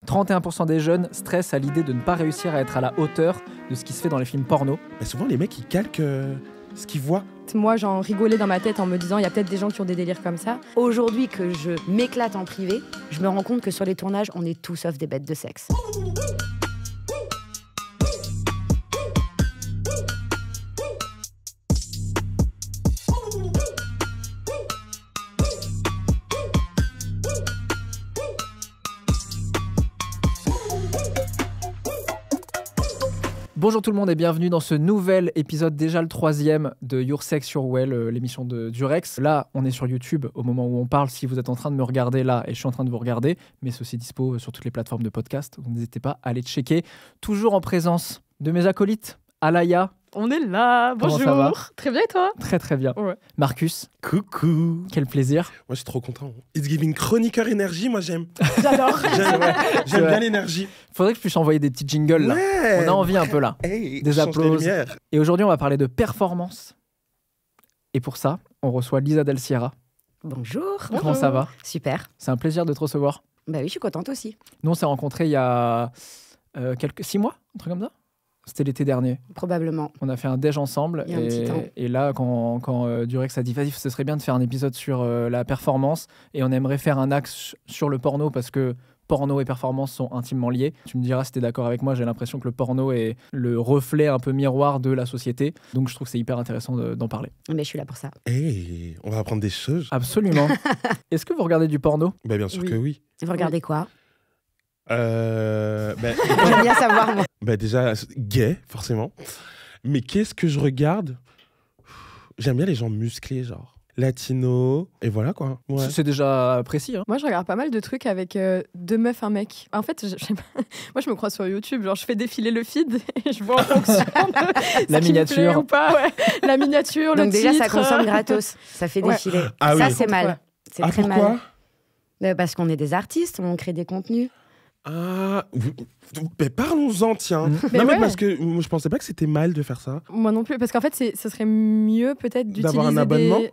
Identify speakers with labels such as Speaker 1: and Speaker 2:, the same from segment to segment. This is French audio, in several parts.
Speaker 1: 31% des jeunes stressent à l'idée de ne pas réussir à être à la hauteur de ce qui se fait dans les films porno.
Speaker 2: Mais souvent, les mecs, ils calquent ce qu'ils voient.
Speaker 3: Moi, j'en rigolais dans ma tête en me disant, il y a peut-être des gens qui ont des délires comme ça.
Speaker 4: Aujourd'hui que je m'éclate en privé, je me rends compte que sur les tournages, on est tout sauf des bêtes de sexe.
Speaker 1: Bonjour tout le monde et bienvenue dans ce nouvel épisode, déjà le 3e de Your Sex Your Well, l'émission de Durex. Là, on est sur YouTube au moment où on parle, si vous êtes en train de me regarder là, et je suis en train de vous regarder, mais c'est aussi dispo sur toutes les plateformes de podcast, donc n'hésitez pas à aller checker. Toujours en présence de mes acolytes, Alaya.
Speaker 3: On est là, bonjour.
Speaker 1: Comment ça va ?
Speaker 3: Très bien et toi ?
Speaker 1: Très très bien.
Speaker 3: Ouais.
Speaker 1: Marcus.
Speaker 2: Coucou.
Speaker 1: Quel plaisir.
Speaker 2: Moi, je suis trop content. It's giving chroniqueur énergie, moi j'aime.
Speaker 3: J'adore.
Speaker 2: J'aime bien l'énergie.
Speaker 1: Faudrait que je puisse envoyer des petits jingles là.
Speaker 2: Ouais.
Speaker 1: On a envie un peu là.
Speaker 2: Hey,
Speaker 1: Des
Speaker 2: change les
Speaker 1: applauses.
Speaker 2: lumières.
Speaker 1: Et aujourd'hui, on va parler de performance. Et pour ça, on reçoit Lisa Del Sierra.
Speaker 4: Bonjour.
Speaker 1: Comment ça va ?
Speaker 4: Super.
Speaker 1: C'est un plaisir de te recevoir.
Speaker 4: Bah oui, je suis contente aussi.
Speaker 1: Nous, on s'est rencontrés il y a 6 mois, un truc comme ça. C'était l'été dernier.
Speaker 4: Probablement.
Speaker 1: On a fait un déj ensemble.
Speaker 4: Il y a un petit temps.
Speaker 1: Et là, quand Durex a dit, vas-y, ce serait bien de faire un épisode sur la performance. Et on aimerait faire un axe sur le porno parce que porno et performance sont intimement liés. Tu me diras si tu es d'accord avec moi. J'ai l'impression que le porno est le reflet un peu miroir de la société. Donc, je trouve que c'est hyper intéressant d'en parler.
Speaker 4: Mais je suis là pour ça.
Speaker 2: Hey, on va apprendre des choses.
Speaker 1: Absolument. Est-ce que vous regardez du porno ?
Speaker 2: Bah, bien sûr
Speaker 3: Oui.
Speaker 2: que oui.
Speaker 4: Vous regardez quoi ? J'aime bien savoir, moi.
Speaker 2: Déjà, gay, forcément. Mais qu'est-ce que je regarde ? J'aime bien les gens musclés, genre latino, et voilà quoi. Ouais.
Speaker 1: C'est déjà précis. Hein.
Speaker 3: Moi, je regarde pas mal de trucs avec deux meufs, un mec. En fait, je sais pas. Moi, je me crois sur YouTube. Genre, je fais défiler le feed et je vois en fonction de
Speaker 1: La
Speaker 3: ce qui me plaît
Speaker 1: miniature.
Speaker 3: ou pas. Ouais. La miniature, le
Speaker 4: Donc déjà,
Speaker 3: titre.
Speaker 4: ça consomme gratos. Ça fait
Speaker 3: Ouais.
Speaker 4: défiler.
Speaker 2: Ah
Speaker 4: ça,
Speaker 2: oui.
Speaker 4: c'est mal.
Speaker 3: Ouais.
Speaker 4: C'est
Speaker 2: Ah,
Speaker 4: très
Speaker 2: pourquoi
Speaker 4: mal. Parce qu'on est des artistes, on crée des contenus.
Speaker 2: Ah, mais parlons-en, tiens.
Speaker 3: Mais
Speaker 2: Non, mais
Speaker 3: ouais.
Speaker 2: parce que moi, je pensais pas que c'était mal de faire ça.
Speaker 3: Moi non plus, parce qu'en fait, ce serait mieux peut-être d'utiliser
Speaker 2: D'avoir un abonnement
Speaker 3: des...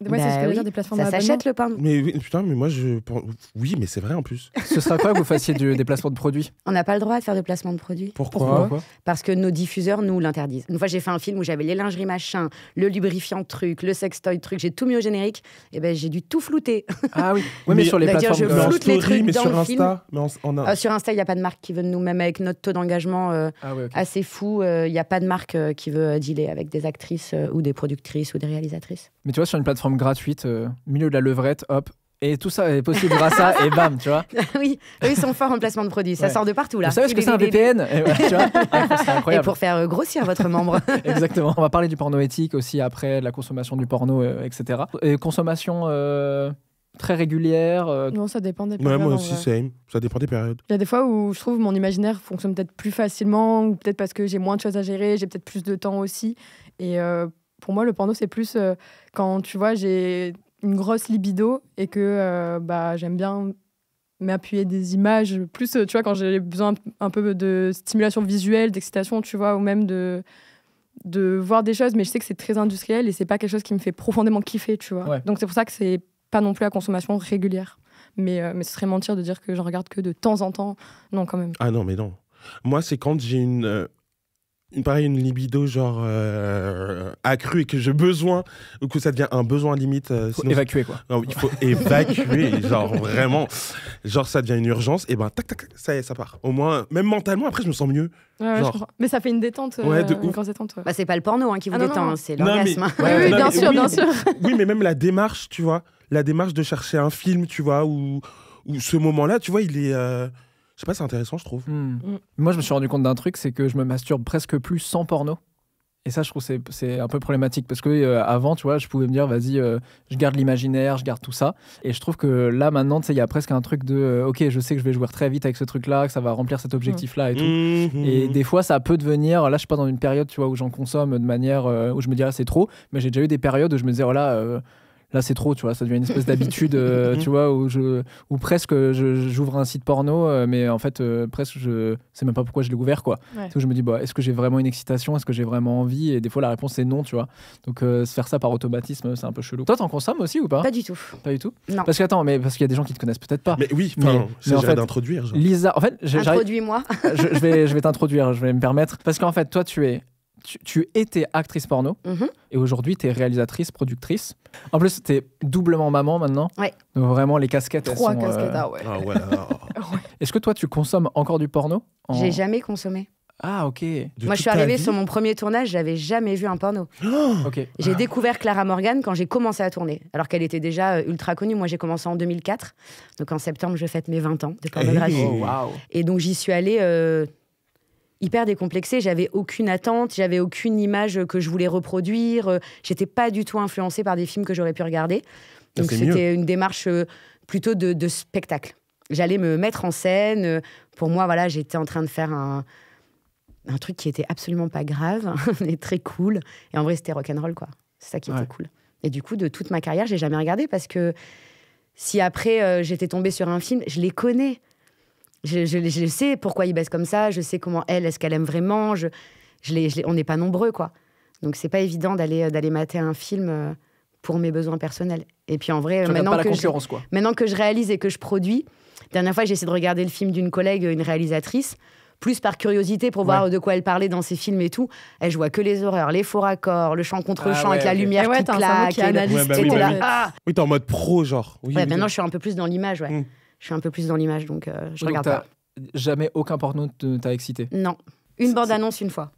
Speaker 3: Ouais, c'est ce que
Speaker 4: Bah
Speaker 3: je veux
Speaker 4: oui.
Speaker 3: dire, des plateformes
Speaker 4: Ça
Speaker 3: d'abonnement.
Speaker 4: s'achète le pain.
Speaker 2: Mais oui, putain, mais moi je pense. Oui, mais c'est vrai en plus.
Speaker 1: Ce serait quoi que vous fassiez des placements de produits ?
Speaker 4: On n'a pas le droit de faire de placement de produits.
Speaker 2: Pourquoi
Speaker 4: Parce que nos diffuseurs nous l'interdisent. Une fois, j'ai fait un film où j'avais les lingeries machin, le lubrifiant truc, le sextoy truc, j'ai tout mis au générique. Et ben j'ai dû tout flouter.
Speaker 1: Ah oui. Oui, mais sur les
Speaker 4: c'est-à-dire,
Speaker 1: plateformes.
Speaker 4: je
Speaker 2: Mais en
Speaker 4: floute les
Speaker 2: story,
Speaker 4: trucs
Speaker 2: mais
Speaker 4: dans
Speaker 2: sur
Speaker 4: le
Speaker 2: Insta. Mais
Speaker 4: Sur Insta, il n'y a pas de marque qui veut de nous, même avec notre taux d'engagement
Speaker 1: Ah oui, ok.
Speaker 4: assez fou. Il n'y a pas de marque qui veut dealer avec des actrices ou des productrices ou des réalisatrices.
Speaker 1: Mais tu vois, sur une plateforme gratuite, milieu de la levrette, hop, et tout ça est possible grâce à, et bam, tu vois.
Speaker 4: Oui, eux, ils sont forts en placement de produits. Ça
Speaker 1: Ouais.
Speaker 4: sort de partout, là.
Speaker 1: Vous savez ce que c'est un VPN ? Et voilà, tu vois. C'est
Speaker 4: Et
Speaker 1: incroyable.
Speaker 4: pour faire grossir votre membre.
Speaker 1: Exactement. On va parler du porno éthique aussi après, de la consommation du porno, etc. Et consommation très régulière.
Speaker 3: Non, ça dépend des
Speaker 2: Ouais,
Speaker 3: périodes.
Speaker 2: moi
Speaker 3: en
Speaker 2: aussi,
Speaker 3: vrai.
Speaker 2: same. Ça dépend des périodes.
Speaker 3: Il y a des fois où je trouve mon imaginaire fonctionne peut-être plus facilement, ou peut-être parce que j'ai moins de choses à gérer, j'ai peut-être plus de temps aussi. Et pour moi, le porno, c'est plus quand, tu vois, j'ai une grosse libido et que j'aime bien m'appuyer des images, plus, tu vois, quand j'ai besoin un peu de stimulation visuelle, d'excitation, tu vois, ou même de voir des choses, mais je sais que c'est très industriel et c'est pas quelque chose qui me fait profondément kiffer, tu vois.
Speaker 1: Ouais.
Speaker 3: Donc c'est pour ça que c'est pas non plus la consommation régulière. Mais ce serait mentir de dire que j'en regarde que de temps en temps. Non, quand même.
Speaker 2: Ah non, mais non. Moi, c'est quand j'ai une libido genre accrue et que j'ai besoin, ou que ça devient un besoin limite.
Speaker 1: Faut
Speaker 2: Sinon,
Speaker 1: évacuer, quoi.
Speaker 2: non, il faut évacuer, genre vraiment. Genre ça devient une urgence, et ben tac, tac, ça y est, ça part. Au moins, même mentalement, après, je me sens mieux.
Speaker 3: Ouais,
Speaker 2: Genre.
Speaker 3: je comprends. Mais ça fait une détente,
Speaker 2: Ouais, de
Speaker 3: une
Speaker 2: ouf.
Speaker 3: grosse détente. Ouais.
Speaker 4: Bah, c'est pas le porno qui vous
Speaker 3: Ah, non,
Speaker 4: détend,
Speaker 3: non.
Speaker 4: c'est
Speaker 2: Non, mais-
Speaker 4: l'orgasme.
Speaker 3: Oui, oui,
Speaker 2: non,
Speaker 3: bien
Speaker 2: mais
Speaker 3: sûr, bien sûr.
Speaker 2: Oui, mais même la démarche, tu vois, la démarche de chercher un film, tu vois, ou ce moment-là, tu vois, il est. Je sais pas, c'est intéressant, je trouve.
Speaker 1: Moi, je me suis rendu compte d'un truc, c'est que je me masturbe presque plus sans porno. Et ça, je trouve que c'est un peu problématique parce que avant, tu vois, je pouvais me dire, vas-y, je garde l'imaginaire, je garde tout ça. Et je trouve que là, maintenant, tu sais, il y a presque un truc de, ok, je sais que je vais jouer très vite avec ce truc-là, que ça va remplir cet objectif-là et tout.
Speaker 2: Mhm.
Speaker 1: Et des fois, ça peut devenir, là, je suis pas dans une période, tu vois, où j'en consomme de manière où je me dirais c'est trop, mais j'ai déjà eu des périodes où je me disais, voilà, là c'est trop, tu vois, ça devient une espèce d'habitude, tu vois, où presque j'ouvre un site porno, mais en fait presque je sais même pas pourquoi je l'ai ouvert, quoi.
Speaker 3: Ouais.
Speaker 1: Donc je me dis, bah, est-ce que j'ai vraiment une excitation, est-ce que j'ai vraiment envie, et des fois la réponse c'est non, tu vois. Donc se faire ça par automatisme, c'est un peu chelou. Toi, t'en consommes aussi ou pas?
Speaker 4: Pas du tout.
Speaker 1: Pas du tout.
Speaker 4: Non.
Speaker 1: Parce qu'attends, mais parce qu'il y a des gens qui te connaissent peut-être pas.
Speaker 2: Mais oui,
Speaker 1: Mais en
Speaker 2: j'essaierai
Speaker 1: fait,
Speaker 2: d'introduire. Genre.
Speaker 1: Lisa, en fait, j'arrive-
Speaker 4: Introduis-moi.
Speaker 1: je vais t'introduire, je vais me permettre, parce qu'en fait, toi, tu étais actrice porno.
Speaker 4: Mhm.
Speaker 1: Et aujourd'hui, tu es réalisatrice, productrice. En plus, tu es doublement maman maintenant.
Speaker 4: Ouais.
Speaker 1: Donc vraiment, les casquettes, elles
Speaker 3: 3
Speaker 1: sont...
Speaker 3: casquettes, ah ouais.
Speaker 2: Ah ouais.
Speaker 1: Est-ce que toi, tu consommes encore du porno
Speaker 4: J'ai jamais consommé.
Speaker 1: Ah, ok.
Speaker 4: Moi, je suis arrivée sur mon premier tournage, j'avais jamais vu un porno.
Speaker 1: Ok.
Speaker 4: J'ai découvert Clara Morgan quand j'ai commencé à tourner, alors qu'elle était déjà ultra connue. Moi, j'ai commencé en 2004. Donc en septembre, je fête mes 20 ans de pornographie.
Speaker 1: Oh, waouh.
Speaker 4: Et donc j'y suis allée hyper décomplexée. J'avais aucune attente, j'avais aucune image que je voulais reproduire. J'étais pas du tout influencée par des films que j'aurais pu regarder. Donc
Speaker 2: c'est
Speaker 4: c'était une démarche plutôt de spectacle. J'allais me mettre en scène. Pour moi, voilà, j'étais en train de faire un truc qui était absolument pas grave, mais très cool. Et en vrai, c'était rock'n'roll, quoi. C'est ça qui était cool. Et du coup, de toute ma carrière, j'ai jamais regardé parce que si après j'étais tombée sur un film, je les connais. Je sais pourquoi ils baissent comme ça, je sais comment est-ce qu'elle aime vraiment. On n'est pas nombreux, quoi. Donc c'est pas évident d'aller mater un film pour mes besoins personnels. Et puis en vrai,
Speaker 1: Tu regardes pas la concurrence, quoi.
Speaker 4: maintenant que je réalise et que je produis, dernière fois j'ai essayé de regarder le film d'une collègue, une réalisatrice, plus par curiosité pour voir de quoi elle parlait dans ses films et tout. Elle, je vois que les horreurs, les faux raccords, le chant contre chant avec la lumière qui
Speaker 3: t'as un cerveau
Speaker 4: claque.
Speaker 3: qui analyse
Speaker 2: Ouais, bah
Speaker 3: tout.
Speaker 2: oui, bah
Speaker 4: là,
Speaker 2: oui.
Speaker 4: ah
Speaker 2: Oui, t'es en mode pro, genre. Oui,
Speaker 4: ouais,
Speaker 2: oui,
Speaker 4: maintenant je suis un peu plus dans l'image, ouais. Je suis un peu plus dans l'image, donc je
Speaker 1: Donc,
Speaker 4: regarde
Speaker 1: t'as
Speaker 4: pas.
Speaker 1: jamais aucun porno t'a excité?
Speaker 4: Non. Une bande-annonce une fois.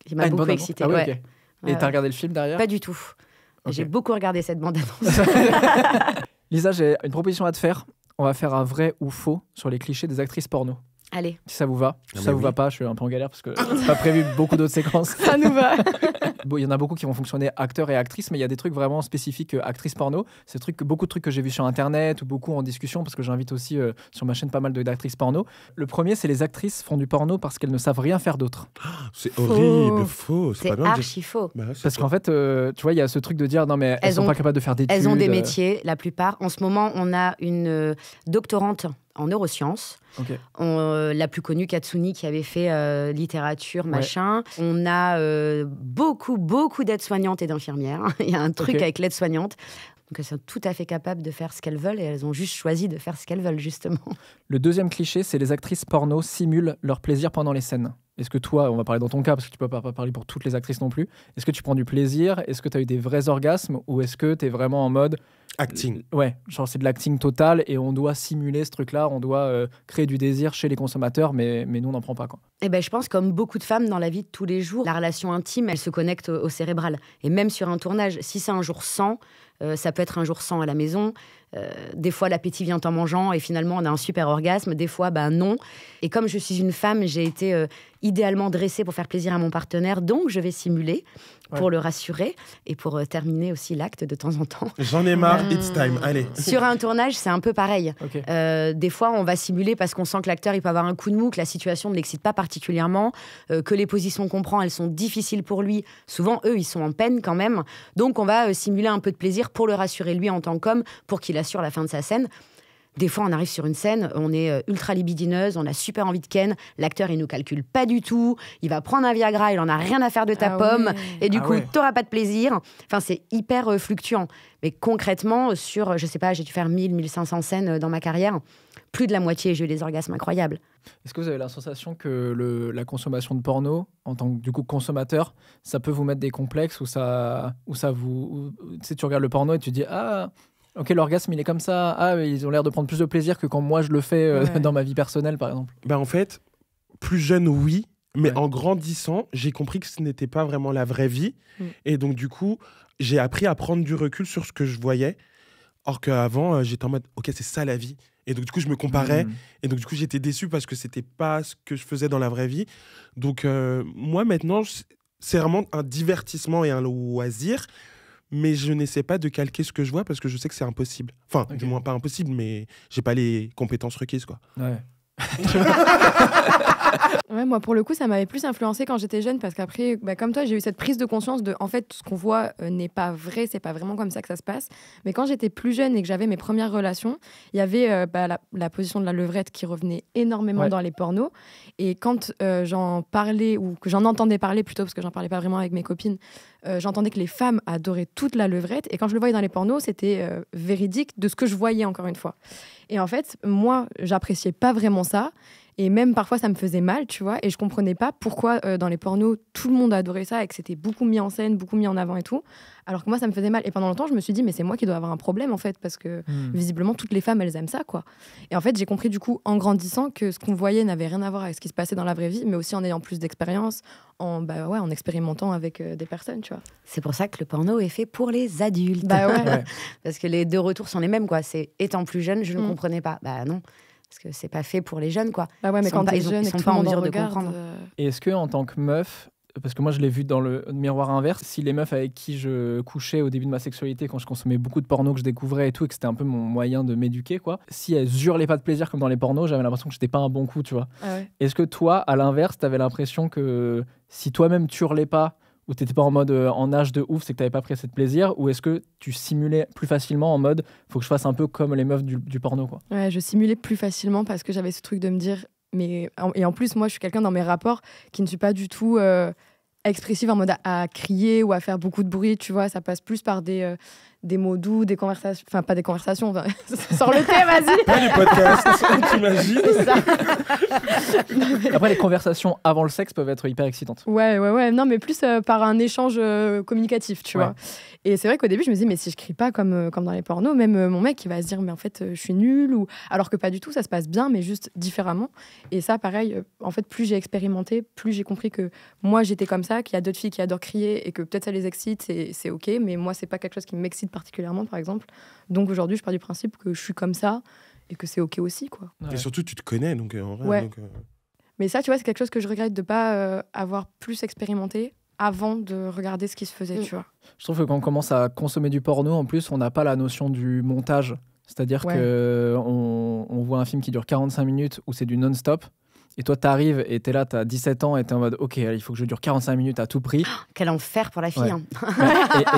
Speaker 4: Qui m'a
Speaker 1: une
Speaker 4: beaucoup
Speaker 1: bande-annonce.
Speaker 4: excitée.
Speaker 1: Ah oui,
Speaker 4: ouais.
Speaker 1: ok.
Speaker 4: Ouais,
Speaker 1: Et t'as regardé le film derrière?
Speaker 4: Pas du tout.
Speaker 1: Ok.
Speaker 4: J'ai beaucoup regardé cette bande-annonce.
Speaker 1: Lisa, j'ai une proposition à te faire. On va faire un vrai ou faux sur les clichés des actrices porno.
Speaker 4: Allez.
Speaker 1: Si ça vous va. Si
Speaker 2: Ah,
Speaker 1: ça
Speaker 2: mais
Speaker 1: vous
Speaker 2: oui.
Speaker 1: va pas, je suis un peu en galère parce que j'ai pas prévu beaucoup d'autres séquences.
Speaker 3: Ça nous va.
Speaker 1: Bon, il y en a beaucoup qui vont fonctionner acteurs et actrices, mais il y a des trucs vraiment spécifiques actrices porno. C'est beaucoup de trucs que j'ai vus sur internet ou beaucoup en discussion parce que j'invite aussi sur ma chaîne pas mal d'actrices porno. Le premier, c'est les actrices font du porno parce qu'elles ne savent rien faire d'autre.
Speaker 2: C'est horrible, faux.
Speaker 4: C'est
Speaker 2: pas bien de dire-
Speaker 4: archi faux.
Speaker 2: Bah, c'est
Speaker 1: Parce
Speaker 2: faux.
Speaker 1: qu'en fait, tu vois, il y a ce truc de dire non, mais elles sont pas capables de faire d'études.
Speaker 4: Elles ont des métiers, la plupart. En ce moment, on a une doctorante en neurosciences.
Speaker 1: Ok.
Speaker 4: La plus connue, Katsuni, qui avait fait littérature, machin. On a beaucoup d'aides-soignantes et d'infirmières. Il y a un truc avec l'aide-soignante. Donc elles sont tout à fait capables de faire ce qu'elles veulent et elles ont juste choisi de faire ce qu'elles veulent, justement.
Speaker 1: Le deuxième cliché, c'est les actrices porno simulent leur plaisir pendant les scènes. Est-ce que toi, on va parler dans ton cas, parce que tu peux pas parler pour toutes les actrices non plus, est-ce que tu prends du plaisir? Est-ce que tu as eu des vrais orgasmes? Ou est-ce que tu es vraiment en mode...
Speaker 2: Acting.
Speaker 1: Ouais, genre c'est de l'acting total et on doit simuler ce truc-là, on doit créer du désir chez les consommateurs, mais nous, on n'en prend pas, quoi.
Speaker 4: Eh ben, je pense, comme beaucoup de femmes dans la vie de tous les jours, la relation intime, elle se connecte au cérébral. Et même sur un tournage, si c'est un jour sans, ça peut être un jour sans à la maison. Des fois, l'appétit vient en mangeant et finalement, on a un super orgasme. Des fois, ben non. Et comme je suis une femme, j'ai été idéalement dressée pour faire plaisir à mon partenaire. Donc, je vais simuler pour le rassurer et pour terminer aussi l'acte de temps en temps.
Speaker 2: J'en ai marre, it's time. Allez.
Speaker 4: Sur un tournage, c'est un peu pareil.
Speaker 1: Ok.
Speaker 4: Des fois, on va simuler parce qu'on sent que l'acteur il peut avoir un coup de mou, que la situation ne l'excite pas particulièrement, que les positions qu'on prend, elles sont difficiles pour lui. Souvent, eux, ils sont en peine quand même. Donc, on va simuler un peu de plaisir pour le rassurer lui en tant qu'homme, pour qu'il assure la fin de sa scène. Des fois, on arrive sur une scène, on est ultra libidineuse, on a super envie de ken, l'acteur, il nous calcule pas du tout, il va prendre un Viagra, il en a rien à faire de ta pomme,
Speaker 3: ouais.
Speaker 4: et du coup,
Speaker 1: ouais.
Speaker 4: t'auras pas de plaisir. Enfin, c'est hyper fluctuant. Mais concrètement, sur, je sais pas, j'ai dû faire 1500 scènes dans ma carrière, plus de la moitié, j'ai eu des orgasmes incroyables.
Speaker 1: Est-ce que vous avez la sensation que la consommation de porno, en tant que du coup consommateur, ça peut vous mettre des complexes ou ça vous... Tu sais, tu regardes le porno et tu dis « Ah, ok, l'orgasme, il est comme ça. Ah, ils ont l'air de prendre plus de plaisir que quand moi, je le fais dans ma vie personnelle, par exemple. »
Speaker 2: Bah, en fait, plus jeune, oui. Mais
Speaker 1: Ouais.
Speaker 2: en grandissant, j'ai compris que ce n'était pas vraiment la vraie vie. Et donc, du coup, j'ai appris à prendre du recul sur ce que je voyais. Or qu'avant, j'étais en mode, OK, c'est ça la vie. Et donc, du coup, je me comparais. Et donc, du coup, j'étais déçu parce que c'était pas ce que je faisais dans la vraie vie. Donc, moi, maintenant, c'est vraiment un divertissement et un loisir. Mais je n'essaie pas de calquer ce que je vois parce que je sais que c'est impossible. Enfin,
Speaker 1: Ok.
Speaker 2: du moins pas impossible, mais j'ai pas les compétences requises, quoi.
Speaker 1: Ouais.
Speaker 3: Ouais, moi, pour le coup, ça m'avait plus influencé quand j'étais jeune parce qu'après, comme toi, j'ai eu cette prise de conscience de, en fait, tout ce qu'on voit n'est pas vrai, c'est pas vraiment comme ça que ça se passe. Mais quand j'étais plus jeune et que j'avais mes premières relations, il y avait la position de la levrette qui revenait énormément dans les pornos. Et quand j'en parlais, ou que j'en entendais parler plutôt, parce que j'en parlais pas vraiment avec mes copines, j'entendais que les femmes adoraient toute la levrette. Et quand je le voyais dans les pornos, c'était véridique de ce que je voyais, encore une fois. Et en fait, moi, j'appréciais pas vraiment ça. Et même parfois, ça me faisait mal, tu vois. Et je comprenais pas pourquoi dans les pornos, tout le monde adorait ça et que c'était beaucoup mis en scène, beaucoup mis en avant et tout. Alors que moi, ça me faisait mal. Et pendant longtemps, je me suis dit, mais c'est moi qui dois avoir un problème, en fait, parce que visiblement, toutes les femmes, elles aiment ça, quoi. Et en fait, j'ai compris, du coup, en grandissant, que ce qu'on voyait n'avait rien à voir avec ce qui se passait dans la vraie vie, mais aussi en ayant plus d'expérience, en expérimentant avec des personnes, tu vois.
Speaker 4: C'est pour ça que le porno est fait pour les adultes.
Speaker 3: Ouais.
Speaker 4: Parce que les deux retours sont les mêmes, quoi. C'est étant plus jeune, je ne comprenais pas. Bah non. Parce que c'est pas fait pour les jeunes, quoi.
Speaker 3: Bah ouais, mais quand t'es jeune,
Speaker 4: ils sont pas en mesure de
Speaker 3: regarde,
Speaker 4: comprendre.
Speaker 1: Et est-ce que en tant que meuf, parce que moi je l'ai vu dans le miroir inverse, si les meufs avec qui je couchais au début de ma sexualité, quand je consommais beaucoup de porno que je découvrais et tout, et que c'était un peu mon moyen de m'éduquer, quoi, si elles hurlaient pas de plaisir comme dans les pornos, j'avais l'impression que j'étais pas un bon coup, tu vois.
Speaker 3: Ah ouais.
Speaker 1: Est-ce que toi, à l'inverse, t'avais l'impression que si toi-même tu hurlais pas, ou t'étais pas en mode en âge de ouf, c'est que t'avais pas pris assez de plaisir, ou est-ce que tu simulais plus facilement en mode faut que je fasse un peu comme les meufs du porno, quoi?
Speaker 3: Ouais, je simulais plus facilement parce que j'avais ce truc de me dire, et en plus, moi, je suis quelqu'un dans mes rapports qui ne suis pas du tout expressive en mode à crier ou à faire beaucoup de bruit, tu vois. Ça passe plus par des mots doux, des conversations, enfin pas des conversations, sors le thé, vas-y.
Speaker 2: Pas les podcasts, t'imagines?
Speaker 3: C'est ça.
Speaker 1: Après, les conversations avant le sexe peuvent être hyper excitantes.
Speaker 3: Ouais. Non, mais plus par un échange communicatif, tu vois. Et c'est vrai qu'au début, je me disais, mais si je crie pas comme dans les pornos, même mon mec, il va se dire, mais en fait, je suis nulle. Alors que pas du tout, ça se passe bien, mais juste différemment. Et ça, pareil, en fait, plus j'ai expérimenté, plus j'ai compris que moi, j'étais comme ça, qu'il y a d'autres filles qui adorent crier et que peut-être ça les excite, c'est OK. Mais moi, c'est pas quelque chose qui m'excite particulièrement, par exemple. Donc aujourd'hui, je pars du principe que je suis comme ça et que c'est OK aussi, quoi.
Speaker 2: Et surtout, tu te connais, donc en vrai.
Speaker 3: Ouais.
Speaker 2: Donc,
Speaker 3: Mais ça, tu vois, c'est quelque chose que je regrette de pas avoir plus expérimenté avant de regarder ce qui se faisait, tu vois.
Speaker 1: Je trouve que quand on commence à consommer du porno, en plus, on n'a pas la notion du montage. C'est-à-dire que on voit un film qui dure 45 minutes où c'est du non-stop. Et toi, t'arrives et t'es là, t'as 17 ans et t'es en mode OK, il faut que je dure 45 minutes à tout prix.
Speaker 4: Quel enfer pour la fille. Hein.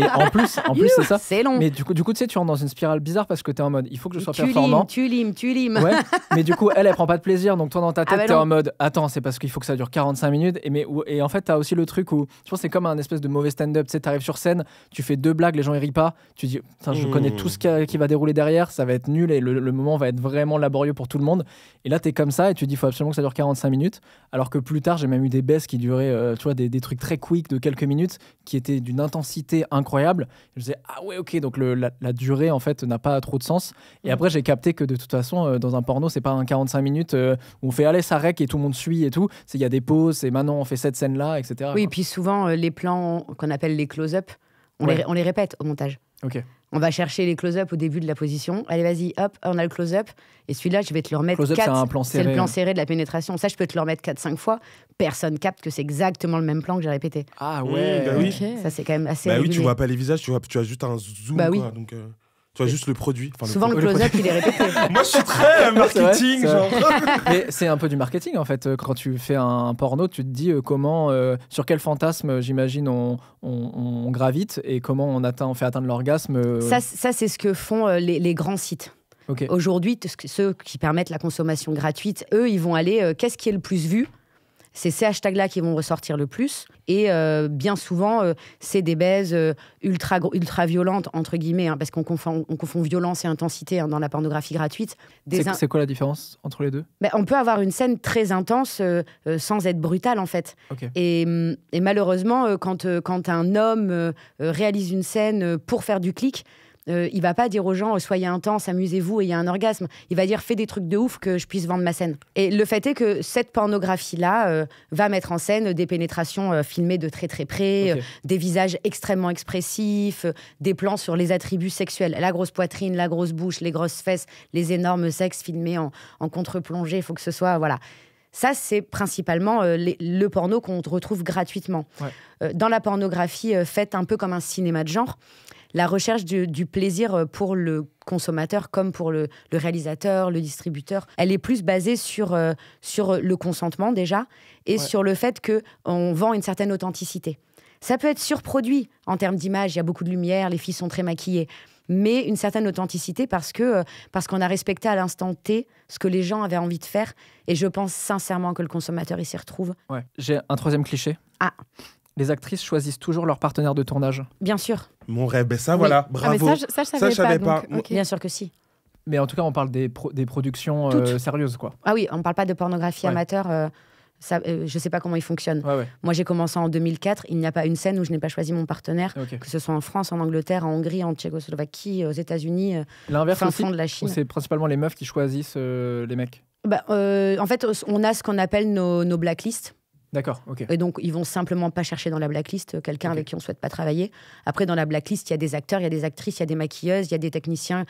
Speaker 1: Et en plus c'est ça.
Speaker 4: C'est long.
Speaker 1: Mais du coup, tu sais, tu rentres dans une spirale bizarre parce que t'es en mode il faut que je sois performant.
Speaker 4: Tu limes.
Speaker 1: Ouais, mais du coup, elle prend pas de plaisir. Donc toi, dans ta tête, t'es
Speaker 4: non.
Speaker 1: en mode attends, c'est parce qu'il faut que ça dure 45 minutes. Et en fait, t'as aussi le truc où je pense que c'est comme un espèce de mauvais stand-up. Tu sais, t'arrives sur scène, tu fais 2 blagues, les gens ils rient pas. Tu dis je connais tout ce qui va dérouler derrière, ça va être nul et le moment va être vraiment laborieux pour tout le monde. Et là, t'es comme ça et tu dis il faut absolument que ça dure 45 minutes. Alors que plus tard, j'ai même eu des baisses qui duraient, tu vois, des trucs très quick de quelques minutes qui étaient d'une intensité incroyable. Je disais, ah ouais, ok, donc la durée, en fait, n'a pas trop de sens. Et après, j'ai capté que de toute façon, dans un porno, c'est pas un 45 minutes où on fait, allez, ça rec et tout le monde suit et tout. Il y a des pauses, c'est maintenant, on fait cette scène-là, etc.
Speaker 4: Oui, et puis souvent, les plans qu'on appelle les close-up, on les répète au montage.
Speaker 1: Ok.
Speaker 4: On va chercher les close-up au début de la position. Allez, vas-y, hop, on a le close-up. Et celui-là, je vais te le remettre
Speaker 1: Close-up,
Speaker 4: 4.
Speaker 1: c'est un plan serré.
Speaker 4: C'est le plan serré de la pénétration. Ça, je peux te le remettre 4-5 fois. Personne capte que c'est exactement le même plan que j'ai répété.
Speaker 1: Ah ouais.
Speaker 2: Bah oui.
Speaker 3: Okay.
Speaker 4: Ça, c'est quand même assez
Speaker 2: Bah oui,
Speaker 4: régulé.
Speaker 2: tu vois pas les visages, tu as juste un zoom.
Speaker 4: Bah oui.
Speaker 2: Quoi, donc, tu vois juste le produit. Enfin,
Speaker 4: Souvent, le close-up, il est répété.
Speaker 2: Moi, je suis très marketing,
Speaker 1: C'est vrai.
Speaker 2: genre.
Speaker 1: Mais c'est un peu du marketing en fait. Quand tu fais un porno, tu te dis sur quel fantasme, j'imagine, on gravite et comment on fait atteindre l'orgasme.
Speaker 4: Ça, c'est ce que font les grands sites.
Speaker 1: Ok.
Speaker 4: Aujourd'hui, ceux qui permettent la consommation gratuite, eux, ils vont aller qu'est-ce qui est le plus vu? C'est ces hashtags-là qui vont ressortir le plus. Et bien souvent, c'est des baises ultra violentes, entre guillemets, hein, parce qu'on confond violence et intensité dans la pornographie gratuite.
Speaker 1: C'est quoi la différence entre les deux?
Speaker 4: On peut avoir une scène très intense sans être brutale, en fait.
Speaker 1: Okay.
Speaker 4: Et malheureusement, quand un homme réalise une scène pour faire du clic, il va pas dire aux gens soyez intense, amusez-vous et il y a un orgasme. Il va dire fais des trucs de ouf que je puisse vendre ma scène. Et le fait est que cette pornographie-là va mettre en scène des pénétrations filmées de très très près, des visages extrêmement expressifs, des plans sur les attributs sexuels, la grosse poitrine, la grosse bouche, les grosses fesses, les énormes sexes filmés en contre-plongée. Il faut que ce soit voilà. Ça, c'est principalement le porno qu'on retrouve gratuitement.
Speaker 1: Ouais.
Speaker 4: Dans la pornographie faite un peu comme un cinéma de genre, la recherche du plaisir pour le consommateur comme pour le réalisateur, le distributeur, elle est plus basée sur le consentement déjà et sur le fait qu'on vend une certaine authenticité. Ça peut être surproduit en termes d'image, il y a beaucoup de lumière, les filles sont très maquillées, mais une certaine authenticité parce qu'on a respecté à l'instant T ce que les gens avaient envie de faire. Et je pense sincèrement que le consommateur, il s'y retrouve.
Speaker 1: Ouais. J'ai un troisième cliché.
Speaker 4: Ah.
Speaker 1: Les actrices choisissent toujours leur partenaire de tournage.
Speaker 4: Bien sûr.
Speaker 2: Mon rêve, ben ça, voilà, bravo.
Speaker 3: Ah, mais ça, je savais pas. Donc, okay.
Speaker 4: Bien sûr que si.
Speaker 1: Mais en tout cas, on parle des productions sérieuses, quoi.
Speaker 4: Ah oui, on ne parle pas de pornographie amateur. Je ne sais pas comment il fonctionne.
Speaker 1: Ouais.
Speaker 4: Moi, j'ai commencé en 2004. Il n'y a pas une scène où je n'ai pas choisi mon partenaire, que ce soit en France, en Angleterre, en Hongrie, en Tchécoslovaquie, aux États-unis,
Speaker 1: l'inverse aussi,
Speaker 4: fond de la Chine.
Speaker 1: C'est principalement les meufs qui choisissent les mecs.
Speaker 4: En fait, on a ce qu'on appelle nos blacklists.
Speaker 1: D'accord, ok.
Speaker 4: Et donc, ils vont simplement pas chercher dans la blacklist quelqu'un avec qui on souhaite pas travailler. Après, dans la blacklist, il y a des acteurs, il y a des actrices, il y a des maquilleuses, il y a des techniciens.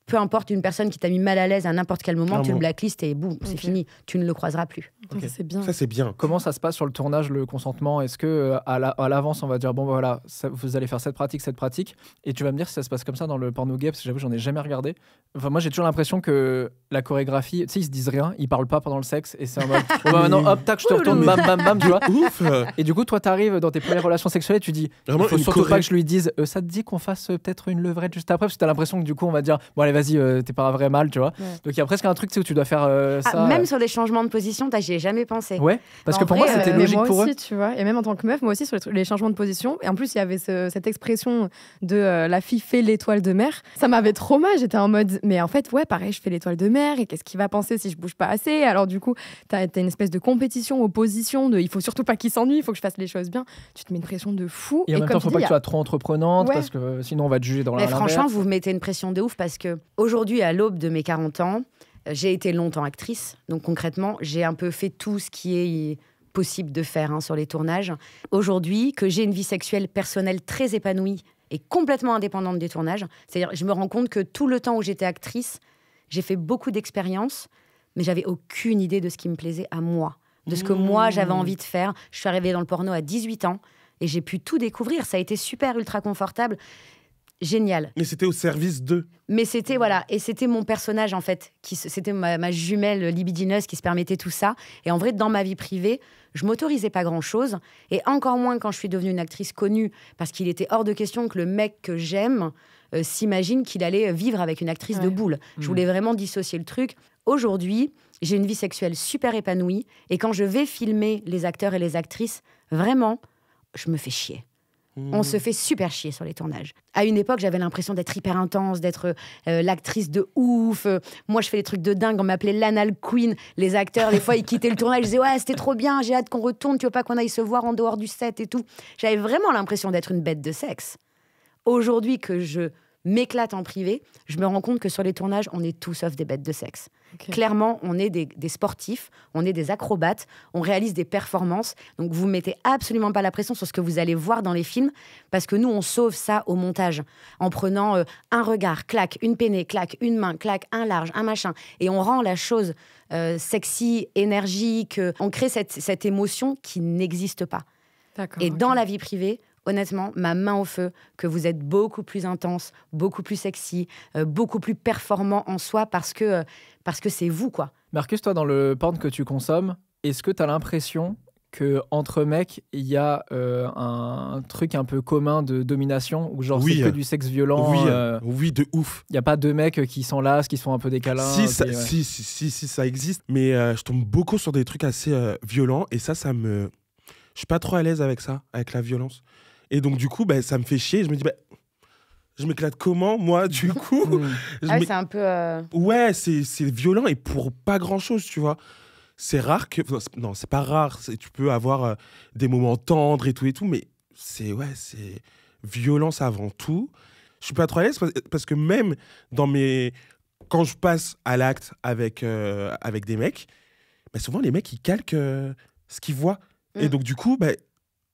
Speaker 4: Peu importe, une personne qui t'a mis mal à l'aise à n'importe quel moment, tu le blacklistes et boum, c'est fini. Tu ne le croiseras plus.
Speaker 3: Okay. C'est bien.
Speaker 2: Ça, c'est bien.
Speaker 1: Comment ça se passe sur le tournage, le consentement? Est-ce que à l'avance, on va dire, bon, voilà, vous allez faire cette pratique, et tu vas me dire si ça se passe comme ça dans le porno gay, parce que j'avoue, j'en ai jamais regardé. Enfin, moi, j'ai toujours l'impression que la chorégraphie, tu sais, ils se disent rien, ils parlent pas pendant le sexe, et c'est en mode, maintenant, hop, tac, je te retourne, bam, bam, bam, tu vois.
Speaker 2: Ouf.
Speaker 1: Et du coup, toi, t'arrives dans tes premières relations sexuelles et tu dis, il faut surtout pas que je lui dise, ça te dit qu'on fasse peut-être une levrette juste après, parce que t'as l'impression que du coup, on va dire, bon, allez, vas-y, t'es pas un vrai mâle, tu vois. Ouais. Donc, il y a presque un truc, tu sais, où tu dois faire ça.
Speaker 4: Même sur les changements de position, j'y ai jamais pensé.
Speaker 1: Ouais, parce que pour moi, c'était logique pour eux.
Speaker 3: Tu vois, et même en tant que meuf, moi aussi, sur les changements de position. Et en plus, il y avait cette expression de la fille fait l'étoile de mer. Ça m'avait trop mal. J'étais en mode, mais en fait, ouais, pareil, je fais l'étoile de mer. Et qu'est-ce qu'il va penser si je bouge pas assez? Alors, du coup, t'as une espèce de compétition, opposition, il faut surtout pas qu'il s'ennuie, il faut que je fasse les choses bien. Tu te mets une pression de fou.
Speaker 1: Et en même temps, faut pas que tu sois trop entreprenante, parce que sinon, on va te juger dans la.
Speaker 4: Franchement, vous mettez une pression de ouf parce que aujourd'hui, à l'aube de mes 40 ans, j'ai été longtemps actrice. Donc, concrètement, j'ai un peu fait tout ce qui est possible de faire sur les tournages. Aujourd'hui, que j'ai une vie sexuelle personnelle très épanouie et complètement indépendante des tournages, c'est-à-dire je me rends compte que tout le temps où j'étais actrice, j'ai fait beaucoup d'expériences, mais j'avais aucune idée de ce qui me plaisait à moi, de ce que moi j'avais envie de faire. Je suis arrivée dans le porno à 18 ans et j'ai pu tout découvrir. Ça a été super ultra confortable. Génial.
Speaker 2: Mais c'était au service d'eux.
Speaker 4: Mais c'était, voilà, et c'était mon personnage, en fait. C'était ma jumelle libidineuse qui se permettait tout ça. Et en vrai, dans ma vie privée, je m'autorisais pas grand-chose. Et encore moins quand je suis devenue une actrice connue, parce qu'il était hors de question que le mec que j'aime s'imagine qu'il allait vivre avec une actrice de boule. Je voulais vraiment dissocier le truc. Aujourd'hui, j'ai une vie sexuelle super épanouie. Et quand je vais filmer les acteurs et les actrices, vraiment, je me fais chier. On se fait super chier sur les tournages. À une époque, j'avais l'impression d'être hyper intense, d'être l'actrice de ouf. Moi, je fais des trucs de dingue. On m'appelait l'anal queen. Les acteurs, des fois, ils quittaient le tournage. Ils disaient « Ouais, c'était trop bien, j'ai hâte qu'on retourne. Tu veux pas qu'on aille se voir en dehors du set et tout ?» J'avais vraiment l'impression d'être une bête de sexe. Aujourd'hui, que je m'éclate en privé, je me rends compte que sur les tournages, on est tous sauf des bêtes de sexe. Okay. Clairement, on est des sportifs, on est des acrobates, on réalise des performances. Donc, vous ne mettez absolument pas la pression sur ce que vous allez voir dans les films, parce que nous, on sauve ça au montage, en prenant un regard, clac, une peinée, clac, une main, clac, un large, un machin. Et on rend la chose sexy, énergique. On crée cette émotion qui n'existe pas. Et dans la vie privée, honnêtement, ma main au feu, que vous êtes beaucoup plus intense, beaucoup plus sexy, beaucoup plus performant en soi parce que c'est vous, quoi.
Speaker 1: Marcus, toi, dans le porn que tu consommes, est-ce que tu as l'impression qu'entre mecs, il y a un truc un peu commun de domination, ou genre c'est que du sexe violent?
Speaker 2: Oui, de ouf.
Speaker 1: Il n'y a pas deux mecs qui s'enlacent, qui se font un peu des câlins?
Speaker 2: Si, ça existe. Mais je tombe beaucoup sur des trucs assez violents, et ça me... Je suis pas trop à l'aise avec ça, avec la violence. Et donc, du coup, ça me fait chier. Je me dis, je m'éclate comment, moi, du coup?
Speaker 4: C'est un peu...
Speaker 2: Ouais, c'est violent et pour pas grand-chose, tu vois. C'est rare que... Non, c'est pas rare. Tu peux avoir des moments tendres et tout, mais c'est violence avant tout. Je suis pas trop à l'aise parce que même quand je passe à l'acte avec des mecs, souvent, les mecs, ils calquent ce qu'ils voient. Et donc, du coup,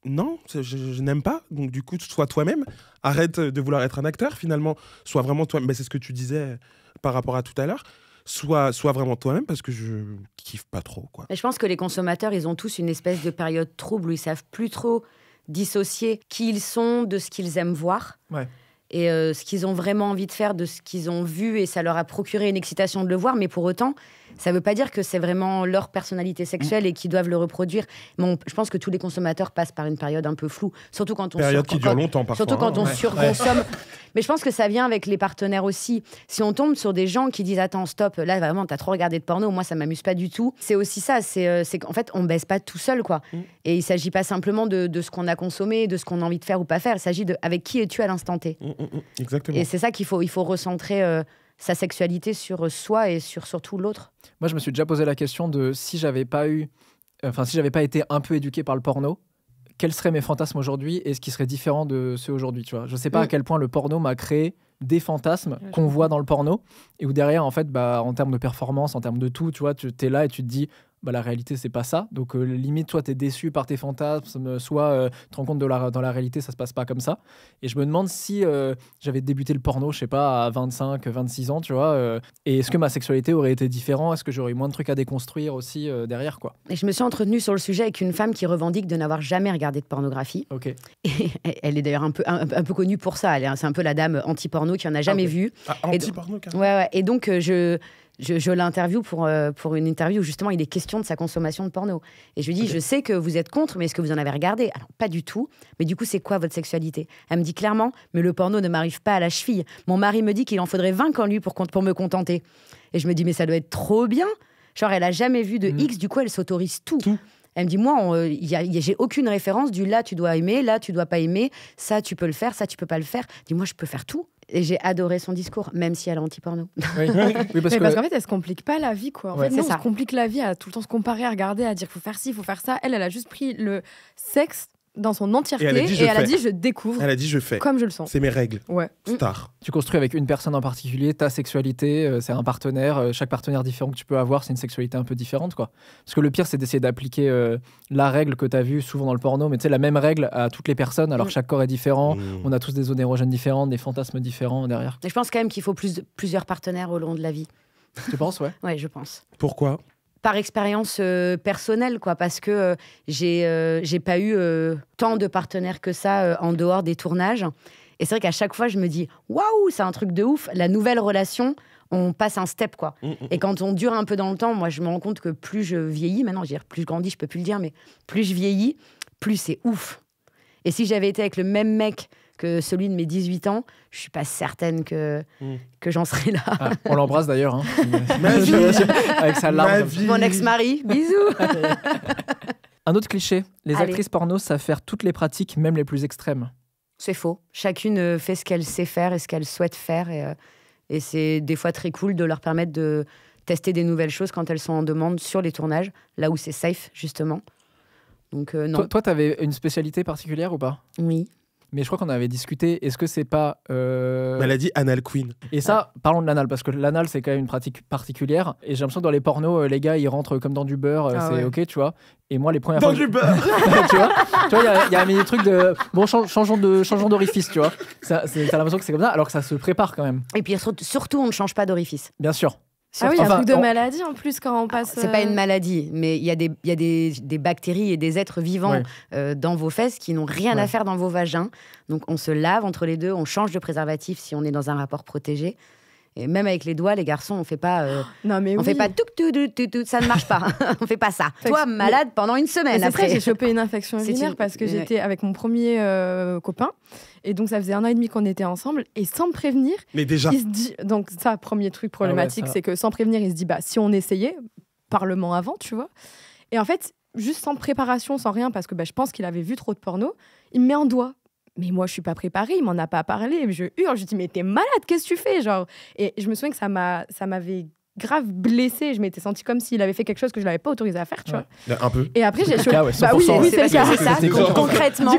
Speaker 2: non, je n'aime pas. Donc, du coup, sois toi-même. Arrête de vouloir être un acteur, finalement. Sois vraiment toi-même. C'est ce que tu disais par rapport à tout à l'heure. Sois vraiment toi-même, parce que je kiffe pas trop, quoi.
Speaker 4: Et je pense que les consommateurs, ils ont tous une espèce de période trouble où ils savent plus trop dissocier qui ils sont de ce qu'ils aiment voir.
Speaker 1: Ouais.
Speaker 4: et ce qu'ils ont vraiment envie de faire, de ce qu'ils ont vu, et ça leur a procuré une excitation de le voir, mais pour autant, ça ne veut pas dire que c'est vraiment leur personnalité sexuelle et qu'ils doivent le reproduire. Bon, je pense que tous les consommateurs passent par une période un peu floue, surtout quand on
Speaker 2: Période qui dure longtemps parfois.
Speaker 4: Surtout quand on surconsomme. Mais je pense que ça vient avec les partenaires aussi. Si on tombe sur des gens qui disent attends, stop, là vraiment t'as trop regardé de porno, moi ça m'amuse pas du tout. C'est aussi ça, c'est qu'en fait on baisse pas tout seul quoi. Et il s'agit pas simplement de ce qu'on a consommé, de ce qu'on a envie de faire ou pas faire. Il s'agit de avec qui es-tu à l'instant T.
Speaker 2: Exactement.
Speaker 4: Et c'est ça il faut recentrer sa sexualité sur soi et sur surtout l'autre.
Speaker 1: Moi, je me suis déjà posé la question de si j'avais pas été un peu éduqué par le porno, quels seraient mes fantasmes aujourd'hui et ce qui serait différent de ceux aujourd'hui, tu vois. Je sais pas à quel point le porno m'a créé des fantasmes qu'on voit dans le porno et où derrière, en fait, en termes de performance, en termes de tout, tu vois, tu es là et tu te dis la réalité, c'est pas ça. Donc, limite, toi, tu es déçu par tes fantasmes, soit tu te rends compte dans la réalité, ça se passe pas comme ça. Et je me demande si j'avais débuté le porno, je sais pas, à 25, 26 ans, tu vois, et est-ce que ma sexualité aurait été différente? Est-ce que j'aurais eu moins de trucs à déconstruire aussi derrière, quoi?
Speaker 4: Et je me suis entretenue sur le sujet avec une femme qui revendique de n'avoir jamais regardé de pornographie.
Speaker 1: Ok.
Speaker 4: Et elle est d'ailleurs un peu connue pour ça. C'est un peu la dame anti-porno qui en a jamais vu.
Speaker 2: Anti-porno, carrément.
Speaker 4: Ouais. Et donc, je l'interview pour une interview où justement il est question de sa consommation de porno. Et je lui dis, je sais que vous êtes contre, mais est-ce que vous en avez regardé? Alors, pas du tout. Mais du coup, c'est quoi votre sexualité? Elle me dit clairement, mais le porno ne m'arrive pas à la cheville. Mon mari me dit qu'il en faudrait 20 en lui pour me contenter. Et je me dis, mais ça doit être trop bien. Genre, elle a jamais vu de X, du coup, elle s'autorise tout. Elle me dit, moi, j'ai aucune référence du là, tu dois aimer, là, tu dois pas aimer, ça, tu peux le faire, ça, tu peux pas le faire. Je dis, moi, je peux faire tout. Et j'ai adoré son discours, même si elle est anti-porno.
Speaker 1: Oui,
Speaker 3: parce qu'en fait, elle se complique pas la vie, quoi. En fait, nous, on se complique la vie à tout le temps se comparer, à regarder, à dire qu'il faut faire ci, il faut faire ça. Elle a juste pris le sexe dans son entièreté et elle a dit je découvre.
Speaker 2: Elle a dit je fais.
Speaker 3: Comme je le sens.
Speaker 2: C'est mes règles.
Speaker 3: Ouais.
Speaker 2: Star.
Speaker 1: Tu construis avec une personne en particulier ta sexualité, c'est un partenaire, chaque partenaire différent que tu peux avoir, c'est une sexualité un peu différente, quoi. Parce que le pire, c'est d'essayer d'appliquer la règle que tu as vue souvent dans le porno, mais tu sais, la même règle à toutes les personnes, alors chaque corps est différent, on a tous des zones érogènes différentes, des fantasmes différents derrière.
Speaker 4: Et je pense quand même qu'il faut plusieurs partenaires au long de la vie.
Speaker 1: Tu penses, ouais?
Speaker 4: Ouais, je pense.
Speaker 2: Pourquoi?
Speaker 4: Par expérience personnelle, quoi, parce que j'ai pas eu tant de partenaires que ça en dehors des tournages. Et c'est vrai qu'à chaque fois, je me dis waouh, c'est un truc de ouf. La nouvelle relation, on passe un step, quoi. Et quand on dure un peu dans le temps, moi, je me rends compte que plus je vieillis, maintenant, plus je grandis, je peux plus le dire, mais plus je vieillis, plus c'est ouf. Et si j'avais été avec le même mec que celui de mes 18 ans, je suis pas certaine que j'en serais là.
Speaker 1: Ah, on l'embrasse d'ailleurs. Hein. Avec sa larme.
Speaker 4: Mon ex-mari, bisous.
Speaker 1: Un autre cliché, les actrices porno savent faire toutes les pratiques, même les plus extrêmes.
Speaker 4: C'est faux. Chacune fait ce qu'elle sait faire et ce qu'elle souhaite faire. Et c'est des fois très cool de leur permettre de tester des nouvelles choses quand elles sont en demande sur les tournages, là où c'est safe, justement. Donc, non.
Speaker 1: Toi, t'avais une spécialité particulière ou pas?
Speaker 4: Oui.
Speaker 1: Mais je crois qu'on avait discuté, est-ce que c'est pas...
Speaker 2: Maladie anal queen.
Speaker 1: Et ça, parlons de l'anal, parce que l'anal, c'est quand même une pratique particulière. Et j'ai l'impression que dans les pornos, les gars, ils rentrent comme dans du beurre, c'est OK, tu vois. Et moi, les premières fois...
Speaker 2: Dans du beurre.
Speaker 1: Tu vois, il y a des trucs de... Bon, changeons d'orifice, tu vois. T'as l'impression que c'est comme ça, alors que ça se prépare quand même.
Speaker 4: Et puis surtout, on ne change pas d'orifice.
Speaker 1: Bien sûr.
Speaker 3: Ah oui, il y a un truc de maladie en plus quand on passe...
Speaker 4: C'est pas une maladie, mais il y a des bactéries et des êtres vivants dans vos fesses qui n'ont rien à faire dans vos vagins. Donc on se lave entre les deux, on change de préservatif si on est dans un rapport protégé. Et même avec les doigts, les garçons, on fait pas... on fait pas tout, ça ne marche pas. On fait pas ça. Toi, malade pendant une semaine après.
Speaker 3: J'ai chopé une infection urinaire parce que j'étais avec mon premier copain. Et donc, ça faisait 1 an et demi qu'on était ensemble. Et sans me prévenir,
Speaker 2: mais déjà.
Speaker 3: Il se dit... Donc ça, premier truc problématique, c'est que sans prévenir, il se dit, si on essayait, parlement avant, tu vois. Et en fait, juste sans préparation, sans rien, parce que je pense qu'il avait vu trop de porno, il me met un doigt. Mais moi, je suis pas préparée, il m'en a pas parlé. Je hurle, je dis, mais t'es malade, qu'est-ce que tu fais, genre? Et je me souviens que ça m'avait grave blessée. Je m'étais sentie comme s'il avait fait quelque chose que je l'avais pas autorisé à faire, tu vois.
Speaker 2: Un peu.
Speaker 3: Et après, j'ai chopé...
Speaker 1: oui,
Speaker 3: c'est ça,
Speaker 4: concrètement.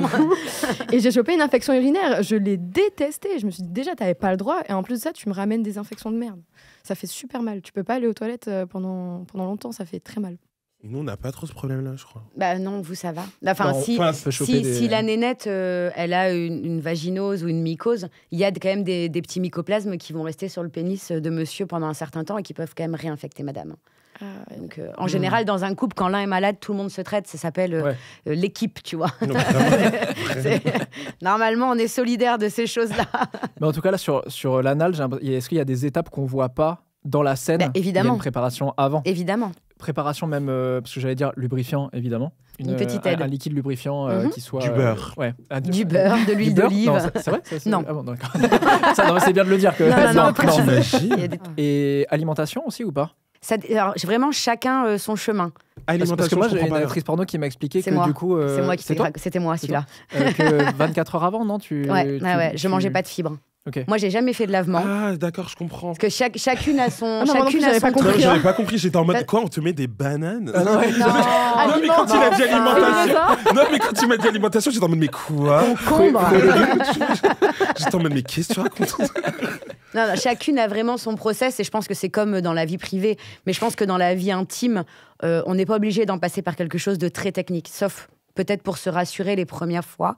Speaker 3: Et j'ai chopé une infection urinaire. Je l'ai détestée. Je me suis dit, déjà, t'avais pas le droit. Et en plus de ça, tu me ramènes des infections de merde. Ça fait super mal. Tu peux pas aller aux toilettes pendant longtemps. Ça fait très mal.
Speaker 2: Nous, on n'a pas trop ce problème-là, je crois.
Speaker 4: Non, vous, ça va. Enfin, si la nénette, elle a une vaginose ou une mycose, il y a quand même des petits mycoplasmes qui vont rester sur le pénis de monsieur pendant un certain temps et qui peuvent quand même réinfecter madame. Donc, en général, dans un couple, quand l'un est malade, tout le monde se traite. Ça s'appelle l'équipe, tu vois.
Speaker 2: Non, vraiment.
Speaker 4: Normalement, on est solidaire de ces choses-là.
Speaker 1: Mais en tout cas, là, sur l'anal, est-ce qu'il y a des étapes qu'on voit pas dans la scène?
Speaker 4: Évidemment.
Speaker 1: Il y a une préparation avant.
Speaker 4: Évidemment.
Speaker 1: Préparation même, parce que j'allais dire lubrifiant, évidemment.
Speaker 4: Une petite aide.
Speaker 1: Un liquide lubrifiant qui soit...
Speaker 2: Du beurre.
Speaker 1: Ouais.
Speaker 4: Du beurre, de l'huile d'olive.
Speaker 1: Non, c'est vrai
Speaker 4: Non.
Speaker 1: Ah bon, d'accord. Non, c'est bien de le dire. Que...
Speaker 4: Non.
Speaker 2: T'imagines?
Speaker 4: Il y a des-
Speaker 1: Et alimentation aussi ou pas?
Speaker 4: Alors, vraiment, chacun son chemin.
Speaker 1: Parce
Speaker 2: Alimentation,
Speaker 1: que moi,
Speaker 2: je
Speaker 1: j'ai
Speaker 2: comprends
Speaker 1: une
Speaker 2: pas.
Speaker 1: actrice porno qui m'a expliqué
Speaker 4: C'est
Speaker 1: que
Speaker 4: moi.
Speaker 1: du coup...
Speaker 4: C'est moi qui
Speaker 1: c'est toi
Speaker 4: C'était moi, celui-là.
Speaker 1: Que 24 heures avant, non
Speaker 4: Je mangeais pas de fibres.
Speaker 1: Ok.
Speaker 4: Moi, j'ai jamais fait de lavement.
Speaker 2: Ah, d'accord, je comprends.
Speaker 4: Parce que chacune a son,
Speaker 3: Ah non, moi non plus,
Speaker 4: chacune a
Speaker 3: j'avais
Speaker 4: son
Speaker 3: pas
Speaker 4: truc.
Speaker 3: compris.
Speaker 2: J'avais pas compris, j'étais en mode
Speaker 4: Bah-
Speaker 2: quoi, on te met des bananes?
Speaker 1: Ah non, ouais.
Speaker 4: Non,
Speaker 2: Non, mais quand il a dit alimentation.
Speaker 3: ça
Speaker 2: Non, mais quand tu m'as dit alimentation, j'étais en mode mais quoi?
Speaker 4: concombre.
Speaker 2: J'étais en mode mais qu'est-ce que tu racontes?
Speaker 4: Non, chacune a vraiment son process et je pense que c'est comme dans la vie privée. Mais je pense que dans la vie intime, on n'est pas obligé d'en passer par quelque chose de très technique, sauf peut-être pour se rassurer les premières fois.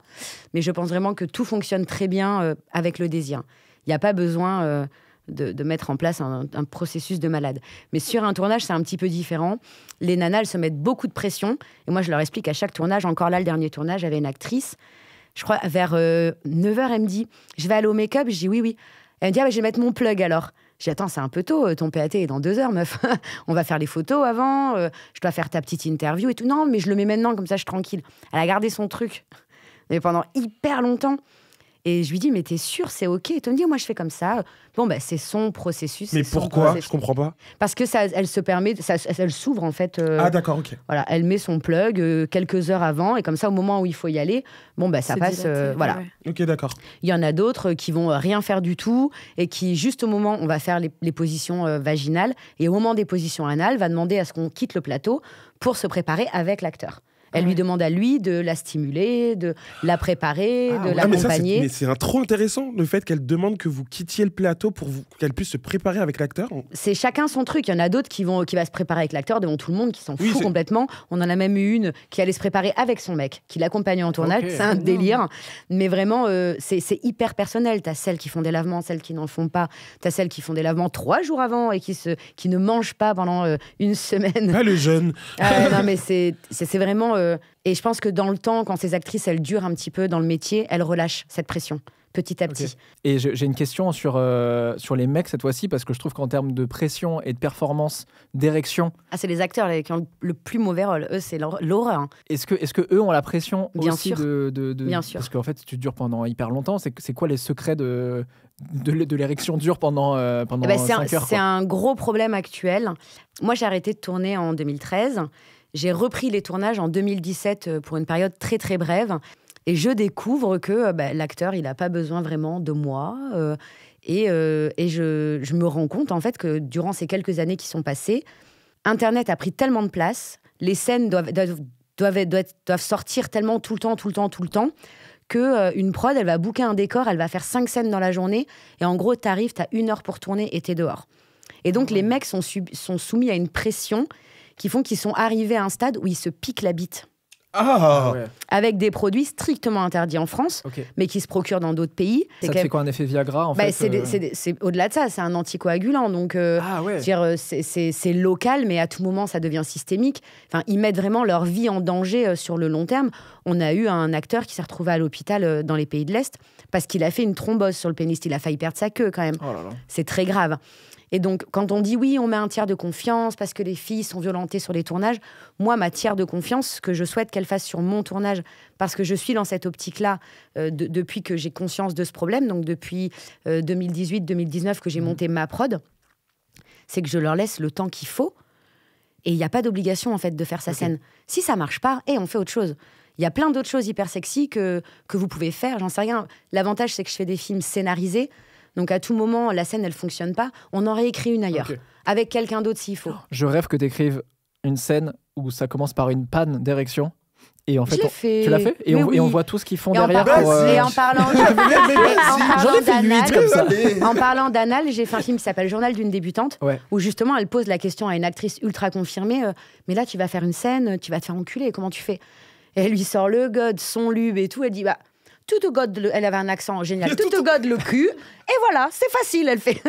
Speaker 4: Mais je pense vraiment que tout fonctionne très bien avec le désir. Il n'y a pas besoin de mettre en place un processus de malade. Mais sur un tournage, c'est un petit peu différent. Les nanas, elles se mettent beaucoup de pression. Et moi, je leur explique à chaque tournage. Encore là, le dernier tournage, j'avais une actrice. Je crois, vers 9h, elle me dit, je vais aller au make-up. Je dis oui. Elle me dit, je vais mettre mon plug alors. Je dis, attends, c'est un peu tôt, ton PAT est dans 2 heures, meuf. On va faire les photos avant, je dois faire ta petite interview et tout. Non, mais je le mets maintenant, comme ça, je suis tranquille. Elle a gardé son truc, mais pendant hyper longtemps. Et je lui dis, mais t'es sûre, c'est OK? Et tu me dis, moi, je fais comme ça. Bon, c'est son processus.
Speaker 2: Mais
Speaker 4: c'est son
Speaker 2: pourquoi?
Speaker 4: processus.
Speaker 2: Je comprends pas.
Speaker 4: Parce que elle se permet, elle s'ouvre en fait.
Speaker 2: Ah, d'accord, ok.
Speaker 4: Voilà, elle met son plug quelques heures avant et comme ça, au moment où il faut y aller, ça
Speaker 3: C'est
Speaker 4: passe.
Speaker 3: dilaté,
Speaker 4: Voilà.
Speaker 3: ouais.
Speaker 2: Ok, d'accord.
Speaker 4: Il y en a d'autres qui vont rien faire du tout et qui, juste au moment où on va faire les positions vaginales et au moment des positions anales, va demander à ce qu'on quitte le plateau pour se préparer avec l'acteur. Elle lui demande à lui de la stimuler, de la préparer, de l'accompagner.
Speaker 2: Mais c'est trop intéressant, le fait qu'elle demande que vous quittiez le plateau pour qu'elle puisse se préparer avec l'acteur.
Speaker 4: C'est chacun son truc. Il y en a d'autres qui va se préparer avec l'acteur devant tout le monde, qui s'en fout complètement. On en a même eu une qui allait se préparer avec son mec, qui l'accompagnait en tournage.
Speaker 1: Ok.
Speaker 4: C'est un délire. Mais vraiment, c'est hyper personnel. T'as celles qui font des lavements, celles qui n'en font pas. T'as celles qui font des lavements 3 jours avant et qui ne mangent pas pendant une semaine.
Speaker 2: Ah, le jeune.
Speaker 4: Non, mais c'est vraiment... Et je pense que dans le temps, quand ces actrices, elles durent un petit peu dans le métier, elles relâchent cette pression, petit à petit.
Speaker 1: Ok. Et j'ai une question sur les mecs cette fois-ci, parce que je trouve qu'en termes de pression et de performance, d'érection...
Speaker 4: Ah, c'est les acteurs là, qui ont le plus mauvais rôle. Eux, c'est l'horreur. Hein.
Speaker 1: Est-ce que eux ont la pression
Speaker 4: Bien
Speaker 1: aussi
Speaker 4: sûr. Bien sûr.
Speaker 1: Parce qu'en fait, tu dures pendant hyper longtemps. C'est quoi les secrets de l'érection dure pendant 5 heures?
Speaker 4: C'est un gros problème actuel. Moi, j'ai arrêté de tourner en 2013. J'ai repris les tournages en 2017 pour une période très, très brève. Et je découvre que l'acteur, il n'a pas besoin vraiment de moi. Et je me rends compte, en fait, que durant ces quelques années qui sont passées, Internet a pris tellement de place, les scènes doivent sortir tellement tout le temps, qu'une prod, elle va booker un décor, elle va faire 5 scènes dans la journée. Et en gros, t'arrives, t'as 1 heure pour tourner et t'es dehors. Et donc, les mecs sont soumis à une pression qui font qu'ils sont arrivés à un stade où ils se piquent la bite.
Speaker 2: Ah,
Speaker 1: ouais.
Speaker 4: Avec des produits strictement interdits en France,
Speaker 1: Ok.
Speaker 4: mais qui se procurent dans d'autres pays.
Speaker 1: Ça te fait quoi, un effet Viagra en fait
Speaker 4: C'est au-delà de ça, c'est un anticoagulant. Donc,
Speaker 1: Ah ouais.
Speaker 4: c'est local, mais à tout moment, ça devient systémique. Enfin, ils mettent vraiment leur vie en danger sur le long terme. On a eu un acteur qui s'est retrouvé à l'hôpital dans les pays de l'Est parce qu'il a fait une thrombose sur le pénis. Il a failli perdre sa queue quand même.
Speaker 1: Oh là là.
Speaker 4: C'est très grave. Et donc, quand on dit oui, on met un tiers de confiance parce que les filles sont violentées sur les tournages, moi, ma tiers de confiance, ce que je souhaite qu'elle fasse sur mon tournage, parce que je suis dans cette optique-là depuis que j'ai conscience de ce problème, donc depuis 2018-2019 que j'ai monté ma prod, c'est que je leur laisse le temps qu'il faut. Et il n'y a pas d'obligation, en fait, de faire sa scène. Si ça marche pas, on fait autre chose. Il y a plein d'autres choses hyper sexy que vous pouvez faire, j'en sais rien. L'avantage, c'est que je fais des films scénarisés. Donc, à tout moment, la scène, elle fonctionne pas. On en réécrit une ailleurs, avec quelqu'un d'autre s'il faut.
Speaker 1: Je rêve que tu écrives une scène où ça commence par une panne d'érection. Et en fait, tu l'as fait et on voit tout ce qu'ils font derrière.
Speaker 4: Et en
Speaker 2: comme
Speaker 4: parlant d'anal, j'ai fait un film qui s'appelle Journal d'une débutante, où justement, elle pose la question à une actrice ultra confirmée. Mais là, tu vas faire une scène, tu vas te faire enculer, comment tu fais? Et elle lui sort le god, son lube et tout. Elle dit, tout te gode elle avait un accent génial, tout te gode le cul, et voilà, c'est facile, elle fait.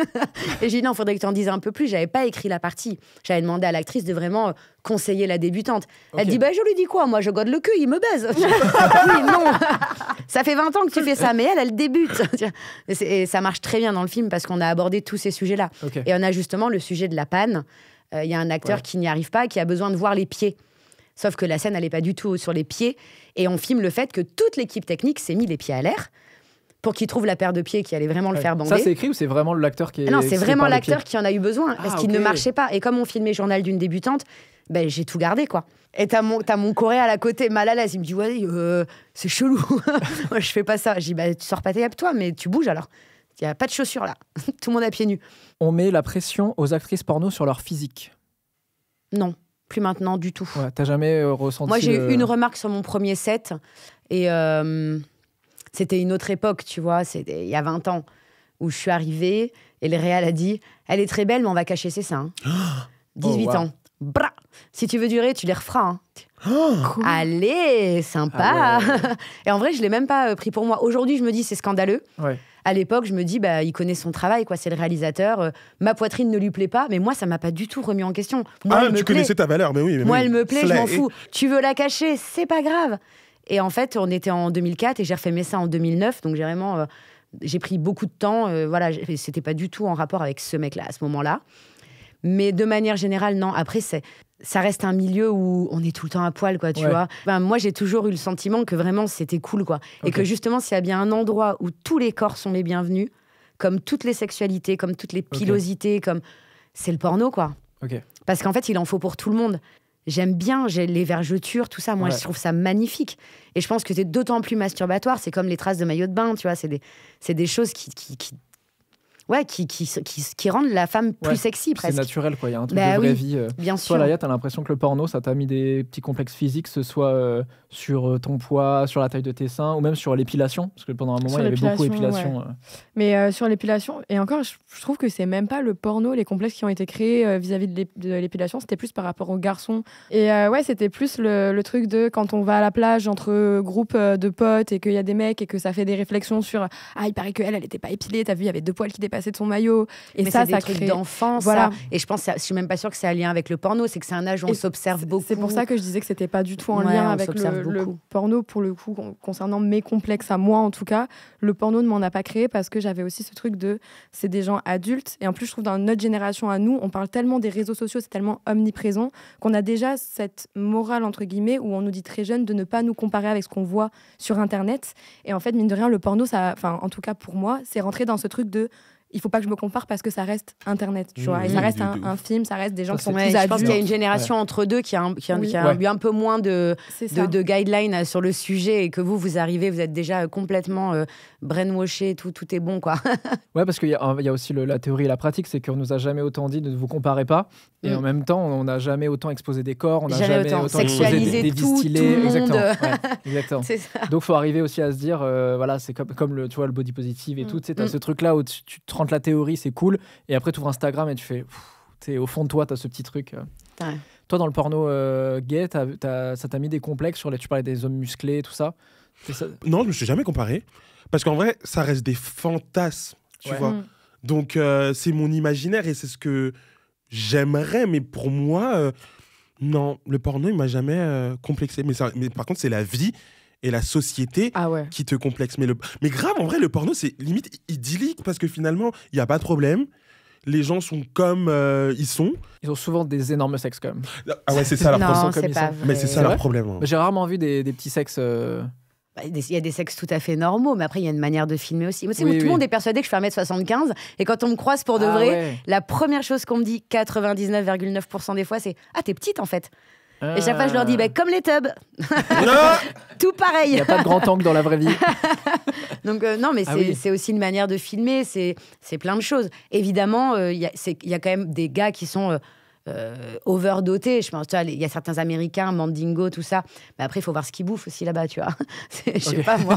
Speaker 4: Et j'ai dit non, faudrait que tu en dises un peu plus. J'avais pas écrit la partie. J'avais demandé à l'actrice de vraiment conseiller la débutante. Elle dit je lui dis quoi? Moi, je gode le cul, il me baise. Oui, non. Ça fait 20 ans que tu fais ça, mais elle débute. Et ça marche très bien dans le film parce qu'on a abordé tous ces sujets-là. Et on a justement le sujet de la panne. Il y a un acteur qui n'y arrive pas, qui a besoin de voir les pieds. Sauf que la scène, elle n'est pas du tout sur les pieds. Et on filme le fait que toute l'équipe technique s'est mis les pieds à l'air pour qu'il trouve la paire de pieds qui allait vraiment le faire bander.
Speaker 1: Ça, c'est écrit ou c'est vraiment l'acteur qui est...
Speaker 4: Non, c'est vraiment l'acteur qui en a eu besoin parce qu'il ne marchait pas. Et comme on filmait Journal d'une débutante, j'ai tout gardé, quoi. Et t'as mon coréen à la côté, mal à l'aise. Il me dit, ouais, c'est chelou. Moi, je fais pas ça. Je dis, tu sors pas tes yeux, toi, mais tu bouges alors. Il n'y a pas de chaussures là. Tout le monde à pieds nus.
Speaker 1: On met la pression aux actrices porno sur leur physique.
Speaker 4: Non. Plus maintenant du tout.
Speaker 1: Ouais, t'as jamais ressenti...
Speaker 4: Moi, j'ai eu une remarque sur mon premier set. Et c'était une autre époque, tu vois. C'était il y a 20 ans où je suis arrivée et le réal a dit « Elle est très belle, mais on va cacher ses seins. » 18 ans. Bra. Si tu veux durer, tu les referas. Hein.
Speaker 3: Cool.
Speaker 4: Allez, sympa. Et en vrai, je l'ai même pas pris pour moi. Aujourd'hui, je me dis c'est scandaleux.
Speaker 1: Ouais.
Speaker 4: À l'époque, je me dis, il connaît son travail, quoi. C'est le réalisateur. Ma poitrine ne lui plaît pas, mais moi, ça m'a pas du tout remis en question. Moi,
Speaker 2: tu connaissais ta valeur, mais oui. Mais
Speaker 4: moi,
Speaker 2: oui.
Speaker 4: elle me plaît, je m'en fous. Tu veux la cacher, c'est pas grave. Et en fait, on était en 2004 et j'ai refait mes seins en 2009, donc j'ai vraiment, j'ai pris beaucoup de temps. Voilà, c'était pas du tout en rapport avec ce mec-là à ce moment-là. Mais de manière générale, non. Après, ça reste un milieu où on est tout le temps à poil, quoi, tu vois. Moi, j'ai toujours eu le sentiment que vraiment, c'était cool, quoi. Et que justement, s'il y a bien un endroit où tous les corps sont les bienvenus, comme toutes les sexualités, comme toutes les pilosités, c'est le porno, quoi. Parce qu'en fait, il en faut pour tout le monde. J'aime bien les vergetures, tout ça. Moi, je trouve ça magnifique. Et je pense que c'est d'autant plus masturbatoire. C'est comme les traces de maillot de bain, tu vois. C'est des choses qui rendent la femme plus sexy, presque.
Speaker 1: C'est naturel, quoi. Il y a un truc de vraie vie.
Speaker 4: Bien sûr.
Speaker 1: Toi, Laïa, t'as l'impression que le porno, ça t'a mis des petits complexes physiques, que ce soit sur ton poids, sur la taille de tes seins, ou même sur l'épilation, parce que pendant un moment, il y avait beaucoup d'épilation.
Speaker 3: Mais sur l'épilation, et encore, je trouve que c'est même pas le porno, les complexes qui ont été créés vis-à-vis de l'épilation, c'était plus par rapport aux garçons. Et c'était plus le truc de quand on va à la plage entre groupes de potes et qu'il y a des mecs et que ça fait des réflexions sur il paraît qu'elle était pas épilée, t'as vu, il y avait 2 poils qui dépassaient de son maillot. Et
Speaker 4: mais
Speaker 3: ça
Speaker 4: c'est des trucs d'enfance.
Speaker 3: Voilà.
Speaker 4: Et je suis même pas sûre que c'est un lien avec le porno, c'est que c'est un âge où on s'observe beaucoup.
Speaker 3: C'est pour ça que je disais que c'était pas du tout en lien avec le porno, pour le coup, concernant mes complexes à moi en tout cas. Le porno ne m'en a pas créé parce que j'avais aussi ce truc de c'est des gens adultes. Et en plus, je trouve dans notre génération à nous, on parle tellement des réseaux sociaux, c'est tellement omniprésent qu'on a déjà cette morale, entre guillemets, où on nous dit très jeune de ne pas nous comparer avec ce qu'on voit sur Internet. Et en fait, mine de rien, le porno, en tout cas pour moi, c'est rentré dans ce truc de il faut pas que je me compare parce que ça reste Internet, tu vois. Et ça reste un film, ça reste des gens qui sont plus adultes.
Speaker 4: Je pense qu'il y a une génération entre deux qui a eu un peu moins de guidelines sur le sujet et que vous arrivez, vous êtes déjà complètement brainwashé, tout est bon, quoi.
Speaker 1: Ouais, parce qu'il y a aussi la théorie et la pratique, c'est qu'on nous a jamais autant dit de ne vous comparer pas. Et en même temps, on n'a jamais autant exposé des corps, on n'a jamais autant
Speaker 4: sexualisé
Speaker 1: des vies stylées.
Speaker 4: Tout le
Speaker 1: exactement.
Speaker 4: monde.
Speaker 1: Exactement.
Speaker 4: C'est ça.
Speaker 1: Donc, il faut arriver aussi à se dire, c'est comme le body positive et tout. Tu sais, t'as ce truc-là où tu te rentres la théorie, c'est cool. Et après, tu ouvres Instagram et tu fais... au fond de toi, tu as ce petit truc.
Speaker 4: Ouais.
Speaker 1: Toi, dans le porno gay, ça t'a mis des complexes sur tu parlais des hommes musclés, tout ça.
Speaker 2: Non, je me suis jamais comparé. Parce qu'en vrai, ça reste des fantasmes, tu vois. Donc, c'est mon imaginaire et c'est ce que j'aimerais. Mais pour moi, non, le porno, il m'a jamais complexé. Mais par contre, c'est la vie et la société qui te complexe. Mais grave, en vrai, le porno, c'est limite idyllique parce que finalement, il n'y a pas de problème. Les gens sont comme ils sont.
Speaker 1: Ils ont souvent des énormes sexes, quand même.
Speaker 2: Ah ouais, c'est ça leur problème.
Speaker 4: C'est pas vrai.
Speaker 2: Mais c'est ça leur problème. Hein.
Speaker 1: J'ai rarement vu des petits sexes...
Speaker 4: Il y a des sexes tout à fait normaux, mais après, il y a une manière de filmer aussi. Moi, tout le monde est persuadé que je fais 1m75, et quand on me croise pour de vrai, la première chose qu'on me dit 99,9% des fois, c'est « Ah, t'es petite, en fait !» Et chaque fois, je leur dis comme les tubs. Tout pareil.
Speaker 1: Il n'y a pas de grand angle dans la vraie vie.
Speaker 4: Donc, non, mais c'est aussi une manière de filmer, c'est plein de choses. Évidemment, il y a quand même des gars qui sont... overdotés, je pense, il y a certains Américains, Mandingo, tout ça, mais après il faut voir ce qu'ils bouffent aussi là-bas, tu vois. Je sais pas moi.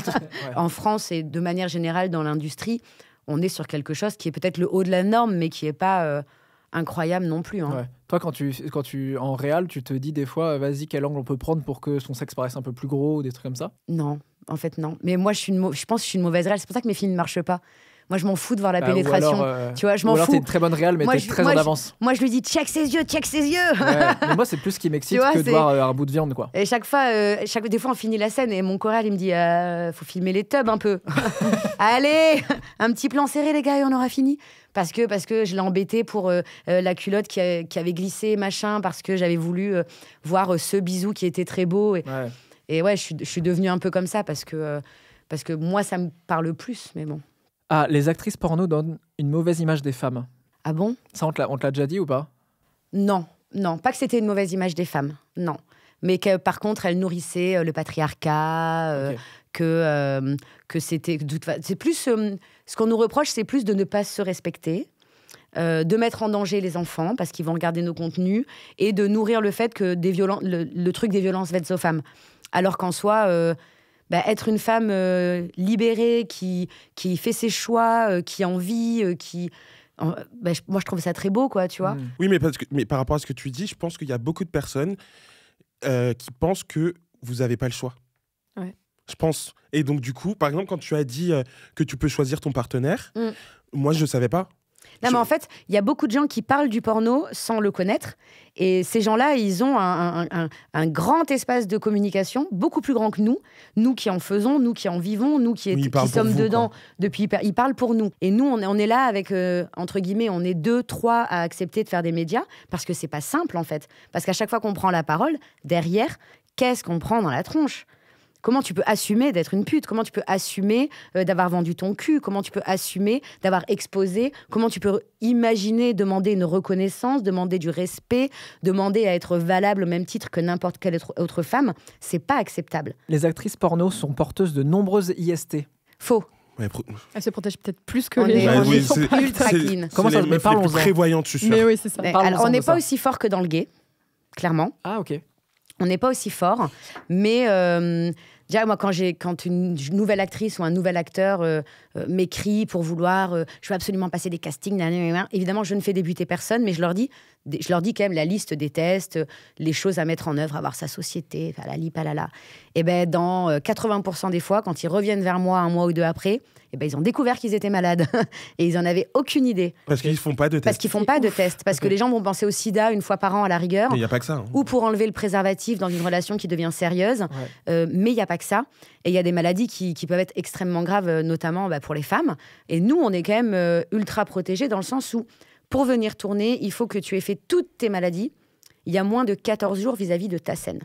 Speaker 4: En France et de manière générale dans l'industrie, on est sur quelque chose qui est peut-être le haut de la norme, mais qui est pas incroyable non plus. Hein.
Speaker 1: Toi, quand tu en réal, tu te dis des fois, vas-y, quel angle on peut prendre pour que son sexe paraisse un peu plus gros ou des trucs comme ça?
Speaker 4: Non, En fait, non. Mais moi, je pense que je suis une mauvaise réelle. C'est pour ça que mes films ne marchent pas. Moi, je m'en fous de voir la pénétration.
Speaker 1: Ou alors,
Speaker 4: tu vois, je m'en
Speaker 1: ou alors
Speaker 4: fous.
Speaker 1: t'es une très bonne réelle, mais t'es très en avance.
Speaker 4: Moi, je lui dis check ses yeux, check ses yeux.
Speaker 1: Ouais, mais moi, c'est plus ce qui m'excite que de voir un bout de viande, quoi.
Speaker 4: Et des fois, on finit la scène et mon choréal, il me dit faut filmer les tubs un peu. Allez, un petit plan serré, les gars, et on aura fini. Parce que je l'ai embêté pour la culotte qui avait glissé, machin, parce que j'avais voulu voir ce bisou qui était très beau. Et ouais, je suis devenue un peu comme ça parce que moi, ça me parle plus, mais bon.
Speaker 1: Ah, les actrices porno donnent une mauvaise image des femmes.
Speaker 4: Ah bon ?
Speaker 1: Ça, on te l'a déjà dit ou pas ?
Speaker 4: Non, pas que c'était une mauvaise image des femmes, non. Mais que par contre, elles nourrissaient le patriarcat, que c'était... C'est plus... ce qu'on nous reproche, c'est plus de ne pas se respecter, de mettre en danger les enfants parce qu'ils vont regarder nos contenus et de nourrir le fait que le truc des violences faites aux femmes. Alors qu'en soi... être une femme libérée, qui fait ses choix, qui en vit, moi, je trouve ça très beau, quoi, tu vois.
Speaker 2: Oui, mais par rapport à ce que tu dis, je pense qu'il y a beaucoup de personnes qui pensent que vous n'avez pas le choix.
Speaker 3: Ouais.
Speaker 2: Je pense. Et donc, du coup, par exemple, quand tu as dit que tu peux choisir ton partenaire, moi, je ne savais pas.
Speaker 4: Non, mais en fait, il y a beaucoup de gens qui parlent du porno sans le connaître. Et ces gens-là, ils ont un grand espace de communication, beaucoup plus grand que nous qui en faisons, nous qui en vivons, nous qui sommes dedans depuis... Ils parlent pour nous. Et nous, on est là avec, entre guillemets, on est 2, 3 à accepter de faire des médias, parce que c'est pas simple, en fait. Parce qu'à chaque fois qu'on prend la parole, derrière, qu'est-ce qu'on prend dans la tronche ? Comment tu peux assumer d'être une pute ? Comment tu peux assumer d'avoir vendu ton cul ? Comment tu peux assumer d'avoir exposé ? Comment tu peux imaginer demander une reconnaissance, demander du respect, demander à être valable au même titre que n'importe quelle autre femme ? C'est pas acceptable.
Speaker 1: Les actrices porno sont porteuses de nombreuses IST.
Speaker 4: Faux.
Speaker 2: Ouais,
Speaker 3: elles se protègent peut-être plus que les gens.
Speaker 4: Ils sont ultra clean.
Speaker 2: Comment ça se met ? Parlons-en. Prévoyantes, je suis sûr.
Speaker 3: Mais oui, c'est ça.
Speaker 4: Alors, on n'est pas aussi fort que dans le gay, clairement.
Speaker 1: Ah, ok.
Speaker 4: On n'est pas aussi fort, mais déjà, moi, quand une nouvelle actrice ou un nouvel acteur m'écrit pour vouloir, je veux absolument passer des castings, évidemment, je ne fais débuter personne, mais je leur dis quand même la liste des tests, les choses à mettre en œuvre, avoir sa société, palala. Et ben, dans 80% des fois, quand ils reviennent vers moi un mois ou deux après, et ben, ils ont découvert qu'ils étaient malades et ils en avaient aucune idée.
Speaker 2: Parce qu'ils font pas de tests.
Speaker 4: Parce qu'ils font pas de tests, parce que les gens vont penser au sida une fois par an à la rigueur.
Speaker 2: Mais il y a pas que ça.
Speaker 4: Ou pour enlever le préservatif dans une relation qui devient sérieuse. Mais il y a pas que ça. Et il y a des maladies qui peuvent être extrêmement graves, notamment pour les femmes. Et nous, on est quand même ultra protégés dans le sens où, pour venir tourner, il faut que tu aies fait toutes tes maladies il y a moins de 14 jours vis-à-vis de ta scène.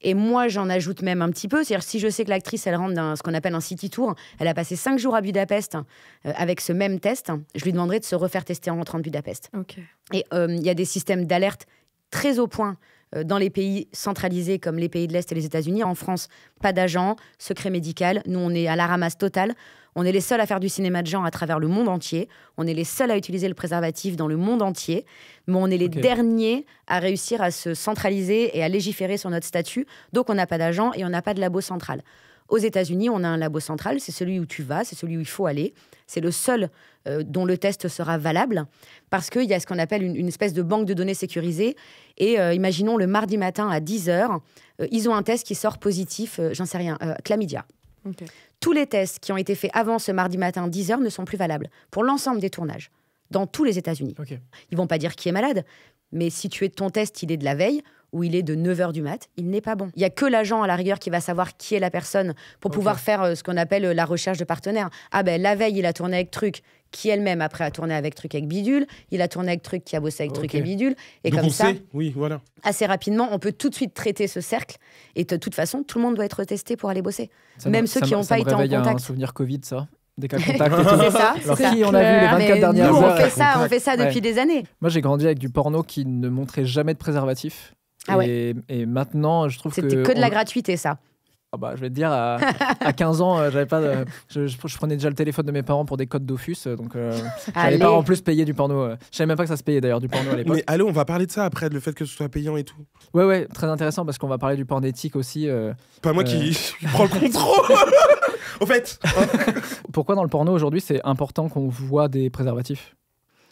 Speaker 4: Et moi, j'en ajoute même un petit peu. C'est-à-dire, si je sais que l'actrice, elle rentre dans ce qu'on appelle un city tour, elle a passé 5 jours à Budapest avec ce même test, je lui demanderai de se refaire tester en rentrant de Budapest.
Speaker 3: Okay.
Speaker 4: Et il y a des systèmes d'alerte très au point dans les pays centralisés comme les pays de l'Est et les États-Unis. En France, pas d'agent, secret médical. Nous, on est à la ramasse totale. On est les seuls à faire du cinéma de genre à travers le monde entier. On est les seuls à utiliser le préservatif dans le monde entier. Mais on est les derniers à réussir à se centraliser et à légiférer sur notre statut. Donc, on n'a pas d'agent et on n'a pas de labo central. Aux États-Unis, on a un labo central. C'est celui où tu vas, c'est celui où il faut aller. C'est le seul dont le test sera valable parce qu'il y a ce qu'on appelle une espèce de banque de données sécurisée. Et imaginons le mardi matin à 10h, ils ont un test qui sort positif, j'en sais rien, chlamydia.
Speaker 3: Okay.
Speaker 4: Tous les tests qui ont été faits avant ce mardi matin 10h ne sont plus valables pour l'ensemble des tournages, dans tous les États-Unis.
Speaker 1: Okay.
Speaker 4: Ils vont pas dire qui est malade, mais si ton test, il est de la veille ou il est de 9h du mat, il n'est pas bon. Il y a que l'agent à la rigueur qui va savoir qui est la personne pour pouvoir faire ce qu'on appelle la recherche de partenaire. Ah ben, la veille, il a tourné avec truc qui elle-même après a tourné avec truc avec bidule, il a tourné avec truc qui a bossé avec truc et bidule. Et
Speaker 2: donc
Speaker 4: comme ça,
Speaker 2: oui, voilà.
Speaker 4: Assez rapidement, on peut tout de suite traiter ce cercle. Et de toute façon, tout le monde doit être testé pour aller bosser. Même ceux qui n'ont pas été en contact.
Speaker 1: Ça un souvenir Covid, ça. Des cas de contact et tout.
Speaker 4: C'est ça.
Speaker 1: Alors qui on a vu les 24 dernières
Speaker 4: heures.
Speaker 1: Nous,
Speaker 4: on fait ça depuis des années.
Speaker 1: Moi, j'ai grandi avec du porno qui ne montrait jamais de préservatif. Et maintenant, je trouve que...
Speaker 4: C'était que de la gratuité, ça.
Speaker 1: Ah bah, je vais te dire, à 15 ans, j'avais pas je prenais déjà le téléphone de mes parents pour des codes Dofus, donc j'allais pas en plus payer du porno. Je savais même pas que ça se payait d'ailleurs du porno à l'époque.
Speaker 2: Mais allô, on va parler de ça après, le fait que ce soit payant et tout.
Speaker 1: Ouais, très intéressant parce qu'on va parler du porn éthique aussi.
Speaker 2: Pas moi qui prends le contrôle. Au fait.
Speaker 1: Pourquoi dans le porno aujourd'hui c'est important qu'on voit des préservatifs ?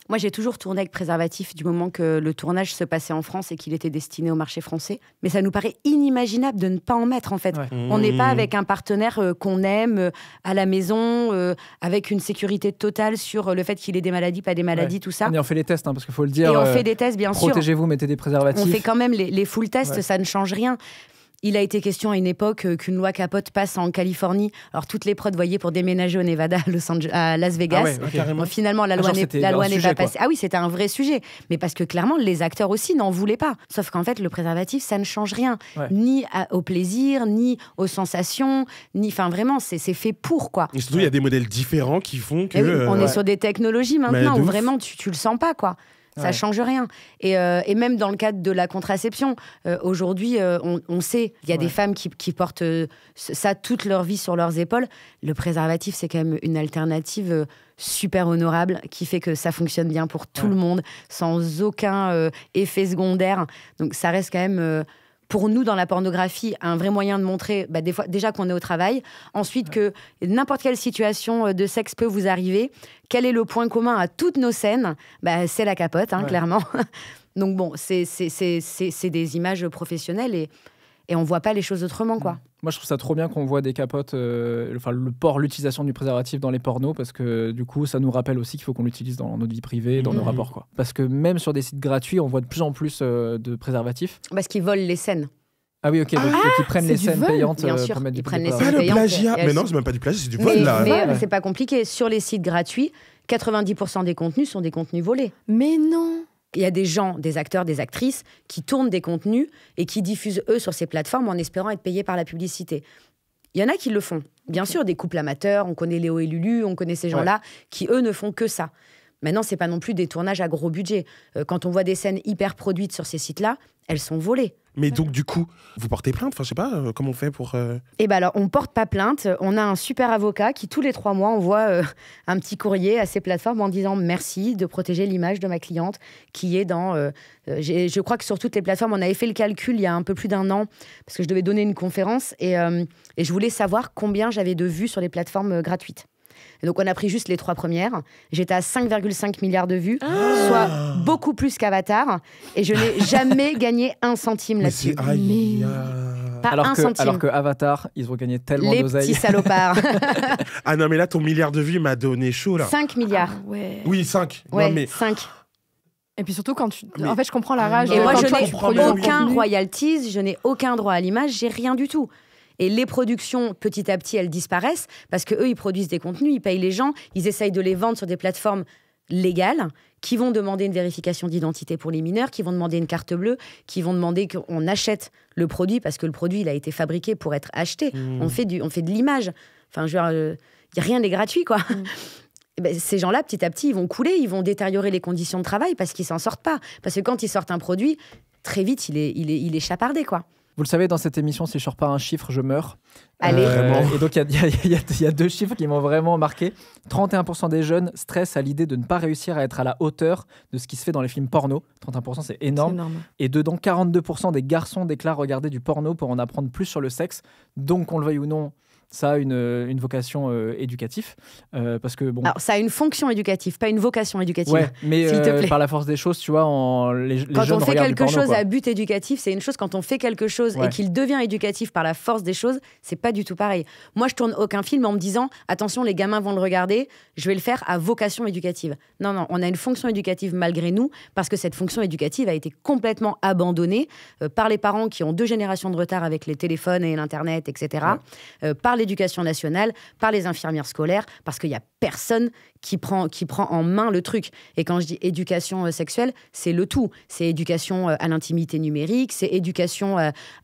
Speaker 4: Moi, j'ai toujours tourné avec préservatif du moment que le tournage se passait en France et qu'il était destiné au marché français. Mais ça nous paraît inimaginable de ne pas en mettre, en fait.
Speaker 1: Ouais.
Speaker 4: On n'est pas avec un partenaire qu'on aime à la maison, avec une sécurité totale sur le fait qu'il ait des maladies, pas des maladies, tout ça.
Speaker 1: Et on fait les tests, parce qu'il faut le dire.
Speaker 4: Et on fait des tests, bien sûr.
Speaker 1: Protégez-vous, mettez des préservatifs.
Speaker 4: On fait quand même les full tests, ça ne change rien. Il a été question à une époque qu'une loi capote passe en Californie. Alors, toutes les prods, voyaient pour déménager au Nevada, à Las Vegas.
Speaker 1: Ah ouais, okay.
Speaker 4: Bon, finalement, la loi n'est pas passée. Ah oui, c'était un vrai sujet. Mais parce que clairement, les acteurs aussi n'en voulaient pas. Sauf qu'en fait, le préservatif, ça ne change rien.
Speaker 1: Ouais.
Speaker 4: Ni au plaisir, ni aux sensations, ni... Enfin, vraiment, c'est fait pour, quoi.
Speaker 2: Et surtout, il y a des modèles différents qui font que...
Speaker 4: Oui, on est sur des technologies maintenant où vraiment, tu le sens pas, quoi. Ça change rien. Et même dans le cadre de la contraception, aujourd'hui, on sait, il y a des femmes qui portent ça toute leur vie sur leurs épaules. Le préservatif, c'est quand même une alternative super honorable qui fait que ça fonctionne bien pour tout le monde, sans aucun effet secondaire. Donc ça reste quand même... pour nous, dans la pornographie, un vrai moyen de montrer des fois, déjà qu'on est au travail, ensuite que n'importe quelle situation de sexe peut vous arriver. Quel est le point commun à toutes nos scènes ? C'est la capote, clairement. Donc bon, c'est des images professionnelles et on ne voit pas les choses autrement, quoi.
Speaker 1: Moi, je trouve ça trop bien qu'on voit des capotes, l'utilisation du préservatif dans les pornos, parce que du coup, ça nous rappelle aussi qu'il faut qu'on l'utilise dans notre vie privée, dans nos rapports, quoi. Parce que même sur des sites gratuits, on voit de plus en plus de préservatifs.
Speaker 4: Parce qu'ils volent les scènes.
Speaker 1: Ah oui, ok, donc ils prennent les scènes payantes
Speaker 4: bien sûr,
Speaker 1: pour mettre
Speaker 4: ils
Speaker 1: du
Speaker 4: prennent les
Speaker 1: préservatif.
Speaker 4: scènes payantes.
Speaker 2: Le plagiat. Mais non, c'est même pas du plagiat, c'est du vol, là.
Speaker 4: Mais c'est pas compliqué. Sur les sites gratuits, 90% des contenus sont des contenus volés.
Speaker 3: Mais non.
Speaker 4: Il y a des gens, des acteurs, des actrices qui tournent des contenus et qui diffusent, eux, sur ces plateformes en espérant être payés par la publicité. Il y en a qui le font. Bien sûr, des couples amateurs, on connaît Léo et Lulu, on connaît ces gens-là qui, eux, ne font que ça. Maintenant, c'est pas non plus des tournages à gros budget. Quand on voit des scènes hyper produites sur ces sites-là, elles sont volées.
Speaker 2: Mais donc, du coup, vous portez plainte ? Enfin, je sais pas, comment on fait pour...
Speaker 4: Eh ben alors, on porte pas plainte. On a un super avocat qui, tous les 3 mois, envoie un petit courrier à ces plateformes en disant merci de protéger l'image de ma cliente qui est dans... je crois que sur toutes les plateformes, on avait fait le calcul il y a un peu plus d'1 an parce que je devais donner une conférence et je voulais savoir combien j'avais de vues sur les plateformes gratuites. Et donc, on a pris juste les 3 premières. J'étais à 5,5 milliards de vues, soit beaucoup plus qu'Avatar. Et je n'ai jamais gagné 1 centime là-dessus. Pas
Speaker 1: alors
Speaker 4: 1 centime.
Speaker 1: Alors que Avatar, ils ont gagné tellement d'oseille.
Speaker 4: Les petits salopards.
Speaker 2: Ah non, mais là, ton milliard de vues m'a donné chaud, là.
Speaker 4: 5 milliards.
Speaker 3: Ah ouais.
Speaker 2: Oui, 5.
Speaker 4: Ouais,
Speaker 2: Non, mais...
Speaker 4: 5.
Speaker 3: Et puis surtout, quand tu...
Speaker 2: Mais-
Speaker 3: En fait, je comprends la rage.
Speaker 4: Et moi,
Speaker 3: quand
Speaker 4: je
Speaker 3: toi,
Speaker 4: n'ai
Speaker 3: tu produis un
Speaker 4: aucun
Speaker 3: contenu.
Speaker 4: royalties, je n'ai aucun droit à l'image, j'ai rien du tout. Et les productions, petit à petit, elles disparaissent parce qu'eux, ils produisent des contenus, ils payent les gens, ils essayent de les vendre sur des plateformes légales qui vont demander une vérification d'identité pour les mineurs, qui vont demander une carte bleue, qui vont demander qu'on achète le produit parce que le produit, il a été fabriqué pour être acheté. On fait de l'image. Enfin, je veux dire, y a rien n'est gratuit, quoi. Et ben, ces gens-là, petit à petit, ils vont couler, ils vont détériorer les conditions de travail parce qu'ils s'en sortent pas. Parce que quand ils sortent un produit, très vite, il est chapardé, quoi.
Speaker 1: Vous le savez, dans cette émission, si je sors pas un chiffre, je meurs.
Speaker 4: Allez.
Speaker 1: Et donc, il y a 2 chiffres qui m'ont vraiment marqué. 31% des jeunes stressent à l'idée de ne pas réussir à être à la hauteur de ce qui se fait dans les films porno. 31%, c'est énorme.
Speaker 3: C'est énorme.
Speaker 1: Et dedans, 42% des garçons déclarent regarder du porno pour en apprendre plus sur le sexe. Donc, qu'on le veuille ou non, ça a une vocation éducative. Parce que, bon...
Speaker 4: Alors, ça a une fonction éducative, pas une vocation éducative.
Speaker 1: Ouais, mais
Speaker 4: s'il te plaît.
Speaker 1: par la force des choses, tu vois, les
Speaker 4: Quand
Speaker 1: jeunes
Speaker 4: on fait
Speaker 1: regardent du
Speaker 4: quelque
Speaker 1: porno,
Speaker 4: chose
Speaker 1: quoi.
Speaker 4: à but éducatif, c'est une chose. Quand on fait quelque chose et qu'il devient éducatif par la force des choses, c'est pas du tout pareil. Moi, je tourne aucun film en me disant attention, les gamins vont le regarder, je vais le faire à vocation éducative. Non, on a une fonction éducative malgré nous parce que cette fonction éducative a été complètement abandonnée par les parents qui ont 2 générations de retard avec les téléphones et l'internet, etc. Par l'éducation nationale, par les infirmières scolaires, parce qu'il y a personne qui prend en main le truc. Et quand je dis éducation sexuelle, c'est le tout. C'est éducation à l'intimité numérique, c'est éducation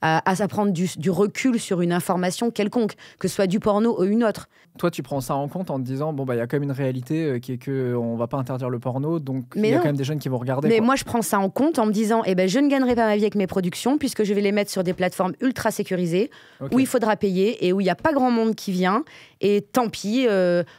Speaker 4: à prendre du recul sur une information quelconque, que ce soit du porno ou une autre.
Speaker 1: Toi, tu prends ça en compte en te disant, bon, bah, il y a quand même une réalité qui est qu'on va pas interdire le porno, donc il y a quand même des jeunes qui vont regarder.
Speaker 4: Mais
Speaker 1: quoi.
Speaker 4: moi, je prends ça en compte en me disant, je ne gagnerai pas ma vie avec mes productions, puisque je vais les mettre sur des plateformes ultra sécurisées, où il faudra payer et où il n'y a pas grand monde qui vient. Et tant pis,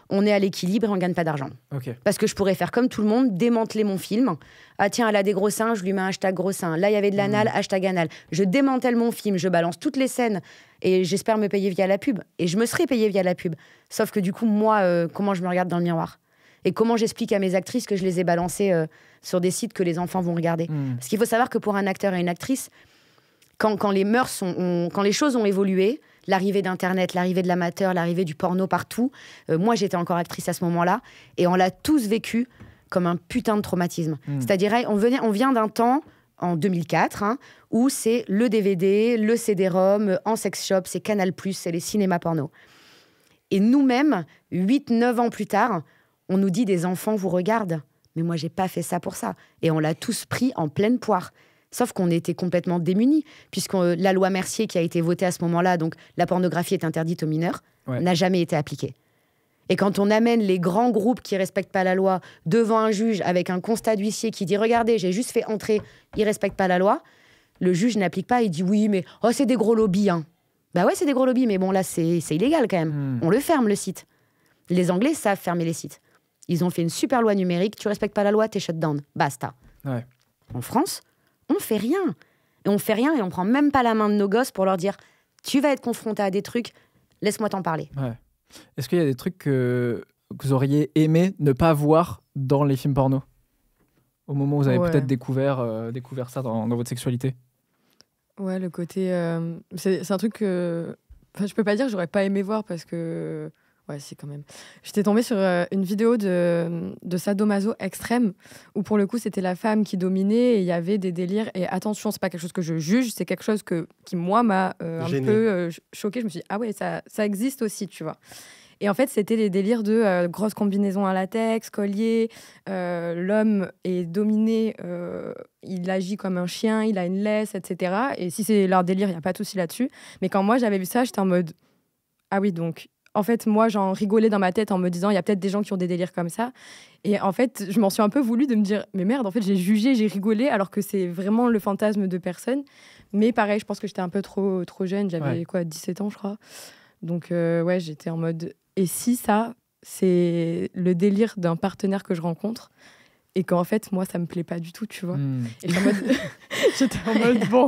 Speaker 4: on est à l'équilibre et on ne gagne pas d'argent.
Speaker 1: Okay.
Speaker 4: Parce que je pourrais faire comme tout le monde, démanteler mon film. Ah tiens, elle a des gros seins, je lui mets un hashtag gros seins. Là, il y avait de l'anal, hashtag anal. Je démantèle mon film, je balance toutes les scènes et j'espère me payer via la pub. Et je me serais payée via la pub. Sauf que du coup, moi, comment je me regarde dans le miroir ? Et comment j'explique à mes actrices que je les ai balancées sur des sites que les enfants vont regarder. Parce qu'il faut savoir que pour un acteur et une actrice, quand les mœurs quand les choses ont évolué, l'arrivée d'Internet, l'arrivée de l'amateur, l'arrivée du porno partout, moi j'étais encore actrice à ce moment-là, et on l'a tous vécu comme un putain de traumatisme. C'est-à-dire, on vient d'un temps, en 2004, où c'est le DVD, le CD-ROM, en sex shop, c'est Canal+, c'est les cinémas porno. Et nous-mêmes, 8-9 ans plus tard, on nous dit des enfants vous regardent. Mais moi, j'ai pas fait ça pour ça. Et on l'a tous pris en pleine poire. Sauf qu'on était complètement démunis, puisque la loi Mercier qui a été votée à ce moment-là, donc la pornographie est interdite aux mineurs, n'a jamais été appliquée. Et quand on amène les grands groupes qui respectent pas la loi devant un juge avec un constat d'huissier qui dit « Regardez, j'ai juste fait entrer, ils respectent pas la loi », le juge n'applique pas, il dit « Oui, mais c'est des gros lobbies. Hein. » Bah ouais, c'est des gros lobbies, mais bon, là, c'est illégal quand même. On le ferme, le site. Les Anglais savent fermer les sites. Ils ont fait une super loi numérique, tu respectes pas la loi, t'es shut down. Basta. Ouais. En France, on fait rien. Et on fait rien et on prend même pas la main de nos gosses pour leur dire « Tu vas être confronté à des trucs, laisse-moi t'en parler. »
Speaker 1: Ouais. Est-ce qu'il y a des trucs que vous auriez aimé ne pas voir dans les films porno au moment où vous avez peut-être découvert ça dans votre sexualité?
Speaker 3: Ouais, le côté... c'est un truc que... Enfin, je peux pas dire que j'aurais pas aimé voir parce que... Ouais, si, quand même. J'étais tombée sur une vidéo de sadomaso extrême où, pour le coup, c'était la femme qui dominait et il y avait des délires. Et attention, c'est pas quelque chose que je juge, c'est quelque chose qui, moi, m'a un peu choquée. Je me suis dit, ah ouais, ça existe aussi, tu vois. Et en fait, c'était des délires de grosses combinaisons à latex, collier. L'homme est dominé, il agit comme un chien, il a une laisse, etc. Et si c'est leur délire, il n'y a pas de souci là-dessus. Mais quand moi, j'avais vu ça, j'étais en mode, ah oui, donc... En fait, moi, j'en rigolais dans ma tête en me disant, il y a peut-être des gens qui ont des délires comme ça. Et en fait, je m'en suis un peu voulu de me dire, mais merde, en fait, j'ai jugé, j'ai rigolé, alors que c'est vraiment le fantasme de personne. Mais pareil, je pense que j'étais un peu trop jeune. J'avais 17 ans, je crois. Donc, ouais, j'étais en mode, et si ça, c'est le délire d'un partenaire que je rencontre et qu'en fait, moi, ça me plaît pas du tout, tu vois. Et j'étais en mode, bon,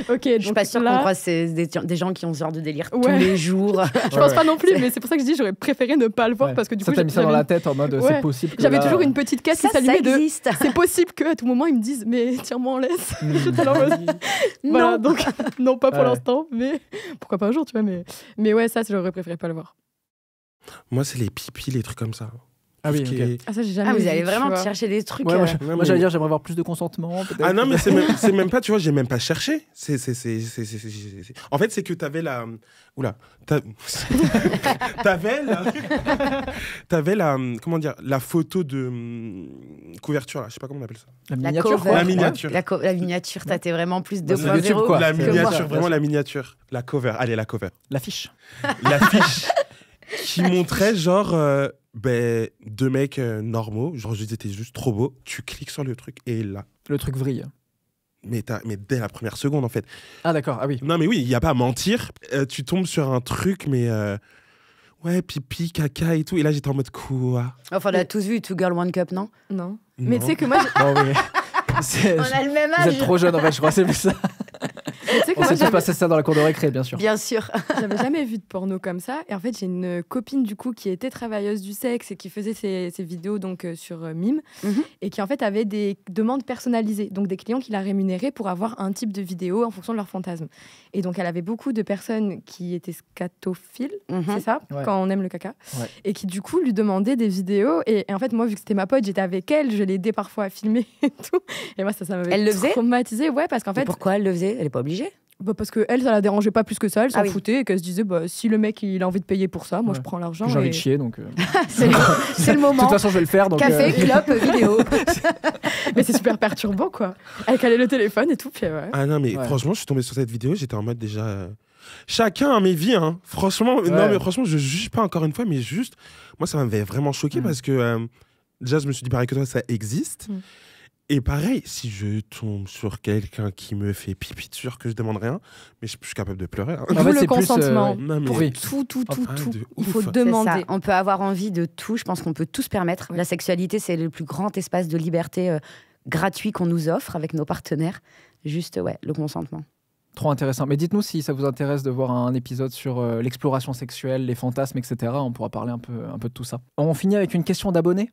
Speaker 3: ok.
Speaker 4: Je suis pas sûre qu'on croise des gens qui ont ce genre de délire tous les jours.
Speaker 3: Je pense pas non plus, mais c'est pour ça que je dis j'aurais préféré ne pas le voir parce que du coup,
Speaker 1: t'as mis ça dans la tête en mode c'est possible.
Speaker 3: J'avais toujours une petite quête qui s'allumait de c'est possible qu'à tout moment ils me disent mais tire-moi en laisse. J'étais en mode voilà, donc non pas pour l'instant, mais pourquoi pas un jour, tu vois. Mais ouais, ça j'aurais préféré pas le voir.
Speaker 2: Moi, c'est les pipis, les trucs comme ça.
Speaker 1: Ah oui, okay.
Speaker 3: Ça j'ai jamais vu.
Speaker 4: Vous allez vraiment chercher des trucs.
Speaker 1: Moi, j'allais dire, j'aimerais avoir plus de consentement.
Speaker 2: Ah non, mais c'est même pas, tu vois, j'ai même pas cherché. En fait, c'est que t'avais la. Oula. T'avais la. Comment dire, la photo de couverture, là. Je sais pas comment on appelle ça.
Speaker 1: La miniature,
Speaker 2: quoi. La miniature.
Speaker 4: La miniature, t'as vraiment plus de
Speaker 1: YouTube, quoi.
Speaker 2: La miniature, vraiment la miniature. La cover. Allez, la cover.
Speaker 1: L'affiche.
Speaker 2: L'affiche qui montrait genre. Deux mecs normaux, genre je disais t'es juste trop beau, tu cliques sur le truc et là.
Speaker 1: Le truc vrille.
Speaker 2: Mais dès la première seconde en fait.
Speaker 1: Ah d'accord, ah oui.
Speaker 2: Non mais oui, il n'y a pas à mentir, tu tombes sur un truc mais ouais, pipi, caca et tout, et là j'étais en mode quoi.
Speaker 4: Enfin on l'a tous vu, Two Girl One Cup, non?
Speaker 3: Non. Mais tu sais que moi...
Speaker 1: Non, mais...
Speaker 4: On a le même âge.
Speaker 1: Vous êtes trop jeune en fait, je crois, c'est plus ça. On s'est tous passé ça dans la cour de récré, bien sûr.
Speaker 4: Bien sûr.
Speaker 3: J'avais jamais vu de porno comme ça. Et en fait, j'ai une copine du coup qui était travailleuse du sexe et qui faisait ses vidéos donc sur Mime et qui en fait avait des demandes personnalisées, donc des clients qui la rémunéraient pour avoir un type de vidéo en fonction de leur fantasme. Et donc elle avait beaucoup de personnes qui étaient scatophiles, c'est ça, quand on aime le caca, et qui du coup lui demandaient des vidéos. Et en fait, moi, vu que c'était ma pote, j'étais avec elle, je l'aidais parfois à filmer et tout. Et moi, ça m'avait traumatisé. Ouais, parce qu'en fait.
Speaker 4: Et pourquoi elle le faisait? Elle n'est pas obligée?
Speaker 3: Parce que elle, ça la dérangeait pas plus que ça, elle s'en foutait et qu'elle se disait si le mec il a envie de payer pour ça, moi je prends l'argent.
Speaker 1: J'ai envie de chier donc.
Speaker 4: c'est le moment.
Speaker 1: De toute façon, je vais le faire donc.
Speaker 4: Café, clope, vidéo.
Speaker 3: Mais c'est super perturbant quoi. Elle calait le téléphone et tout. Puis,
Speaker 2: Ah non, mais franchement, je suis tombé sur cette vidéo, j'étais en mode déjà. Chacun a mes vies, hein. Franchement, non, mais franchement, je juge pas encore une fois, mais juste, moi ça m'avait vraiment choqué parce que déjà, je me suis dit pareil que toi, ça existe. Et pareil, si je tombe sur quelqu'un qui me fait pipi dessus, que je demande rien, mais je suis capable de pleurer. Hein.
Speaker 3: En fait, le consentement.
Speaker 2: Pour
Speaker 3: tout. Il faut demander.
Speaker 4: On peut avoir envie de tout. Je pense qu'on peut tout se permettre. La sexualité, c'est le plus grand espace de liberté gratuit qu'on nous offre avec nos partenaires. Juste, le consentement.
Speaker 1: Trop intéressant. Mais dites-nous si ça vous intéresse de voir un épisode sur l'exploration sexuelle, les fantasmes, etc. On pourra parler un peu de tout ça. On finit avec une question d'abonné.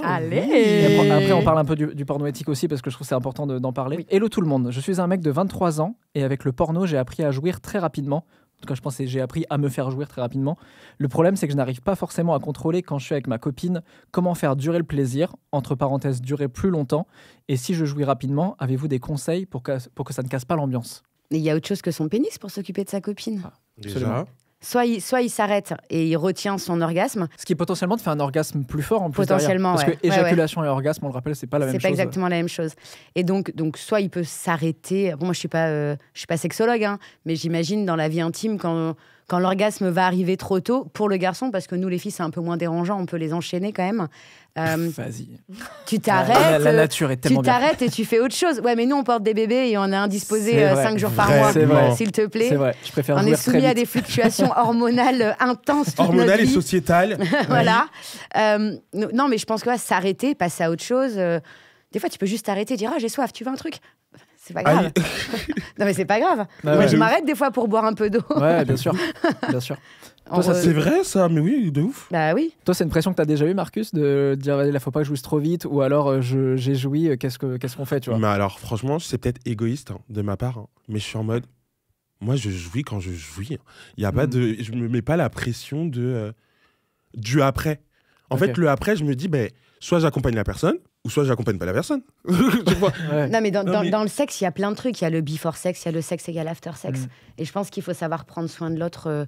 Speaker 3: Allez.
Speaker 1: Et après, on parle un peu du porno éthique aussi parce que je trouve que c'est important d'en parler.
Speaker 3: Oui.
Speaker 1: Hello tout le monde, je suis un mec de 23 ans et avec le porno, j'ai appris à jouir très rapidement. En tout cas, je pense que j'ai appris à me faire jouir très rapidement. Le problème, c'est que je n'arrive pas forcément à contrôler quand je suis avec ma copine comment faire durer le plaisir, entre parenthèses, durer plus longtemps. Et si je jouis rapidement, avez-vous des conseils pour que ça ne casse pas l'ambiance ?
Speaker 4: Il y a autre chose que son pénis pour s'occuper de sa copine.
Speaker 1: Absolument.
Speaker 2: Déjà.
Speaker 4: Soit il s'arrête et il retient son orgasme.
Speaker 1: Ce qui potentiellement te fait un orgasme plus fort en plus
Speaker 4: Potentiellement,
Speaker 1: derrière. Parce que
Speaker 4: ouais.
Speaker 1: éjaculation et orgasme, on le rappelle, c'est pas la même chose.
Speaker 4: C'est pas exactement la même chose. Et donc soit il peut s'arrêter. Bon, moi, je suis pas sexologue, hein, mais j'imagine dans la vie intime quand l'orgasme va arriver trop tôt pour le garçon, parce que nous les filles c'est un peu moins dérangeant, on peut les enchaîner quand même.
Speaker 1: Vas-y.
Speaker 4: Tu t'arrêtes.
Speaker 1: La nature est tellement
Speaker 4: Tu t'arrêtes et tu fais autre chose. Ouais, mais nous on porte des bébés et on est indisposé
Speaker 1: C'est vrai.
Speaker 4: 5 jours par
Speaker 2: Vraiment.
Speaker 4: mois,
Speaker 1: C'est vrai.
Speaker 4: s'il te plaît.
Speaker 1: C'est vrai, je préfère
Speaker 4: On
Speaker 1: jouir
Speaker 4: est
Speaker 1: très
Speaker 4: soumis à
Speaker 1: vite.
Speaker 4: des fluctuations hormonales intenses toute
Speaker 2: Hormonal
Speaker 4: notre
Speaker 2: et
Speaker 4: vie.
Speaker 2: sociétal.
Speaker 4: Voilà. Non, mais je pense que s'arrêter, passer à autre chose. Des fois, tu peux juste t'arrêter et dire j'ai soif, tu veux un truc ? C'est pas grave. Non, mais c'est pas grave.
Speaker 1: Bah
Speaker 4: Moi,
Speaker 1: ouais.
Speaker 4: je m'arrête des fois pour boire un peu d'eau.
Speaker 1: Ouais, bien sûr. Bien sûr.
Speaker 4: En
Speaker 1: ça,
Speaker 4: re-
Speaker 2: C'est vrai ça, mais oui, de ouf.
Speaker 4: Bah oui.
Speaker 1: Toi, c'est une pression que tu as déjà eu, Marcus, de dire il faut pas que je jouisse trop vite, ou alors j'ai joui, qu'est-ce qu'on fait, tu vois ?
Speaker 2: Mais alors, franchement, c'est peut-être égoïste de ma part, hein, mais je suis en mode, moi, je jouis quand je jouis. Il y a pas de, je me mets pas la pression du après. En
Speaker 1: Ok.
Speaker 2: fait, le après, je me dis, soit j'accompagne la personne, ou soit j'accompagne pas la personne. Tu vois.
Speaker 1: Ouais.
Speaker 4: Non, mais dans,
Speaker 2: Non,
Speaker 4: dans-
Speaker 2: mais-
Speaker 4: dans le sexe, il y a plein de trucs. Il y a le before sex, il y a le sexe égale after sex.
Speaker 1: Mm.
Speaker 4: Et je pense qu'il faut savoir prendre soin de l'autre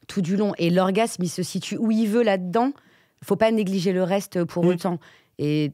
Speaker 4: tout du long. Et l'orgasme, il se situe où il veut là-dedans. Il faut pas négliger le reste pour
Speaker 2: Mm.
Speaker 4: autant. Et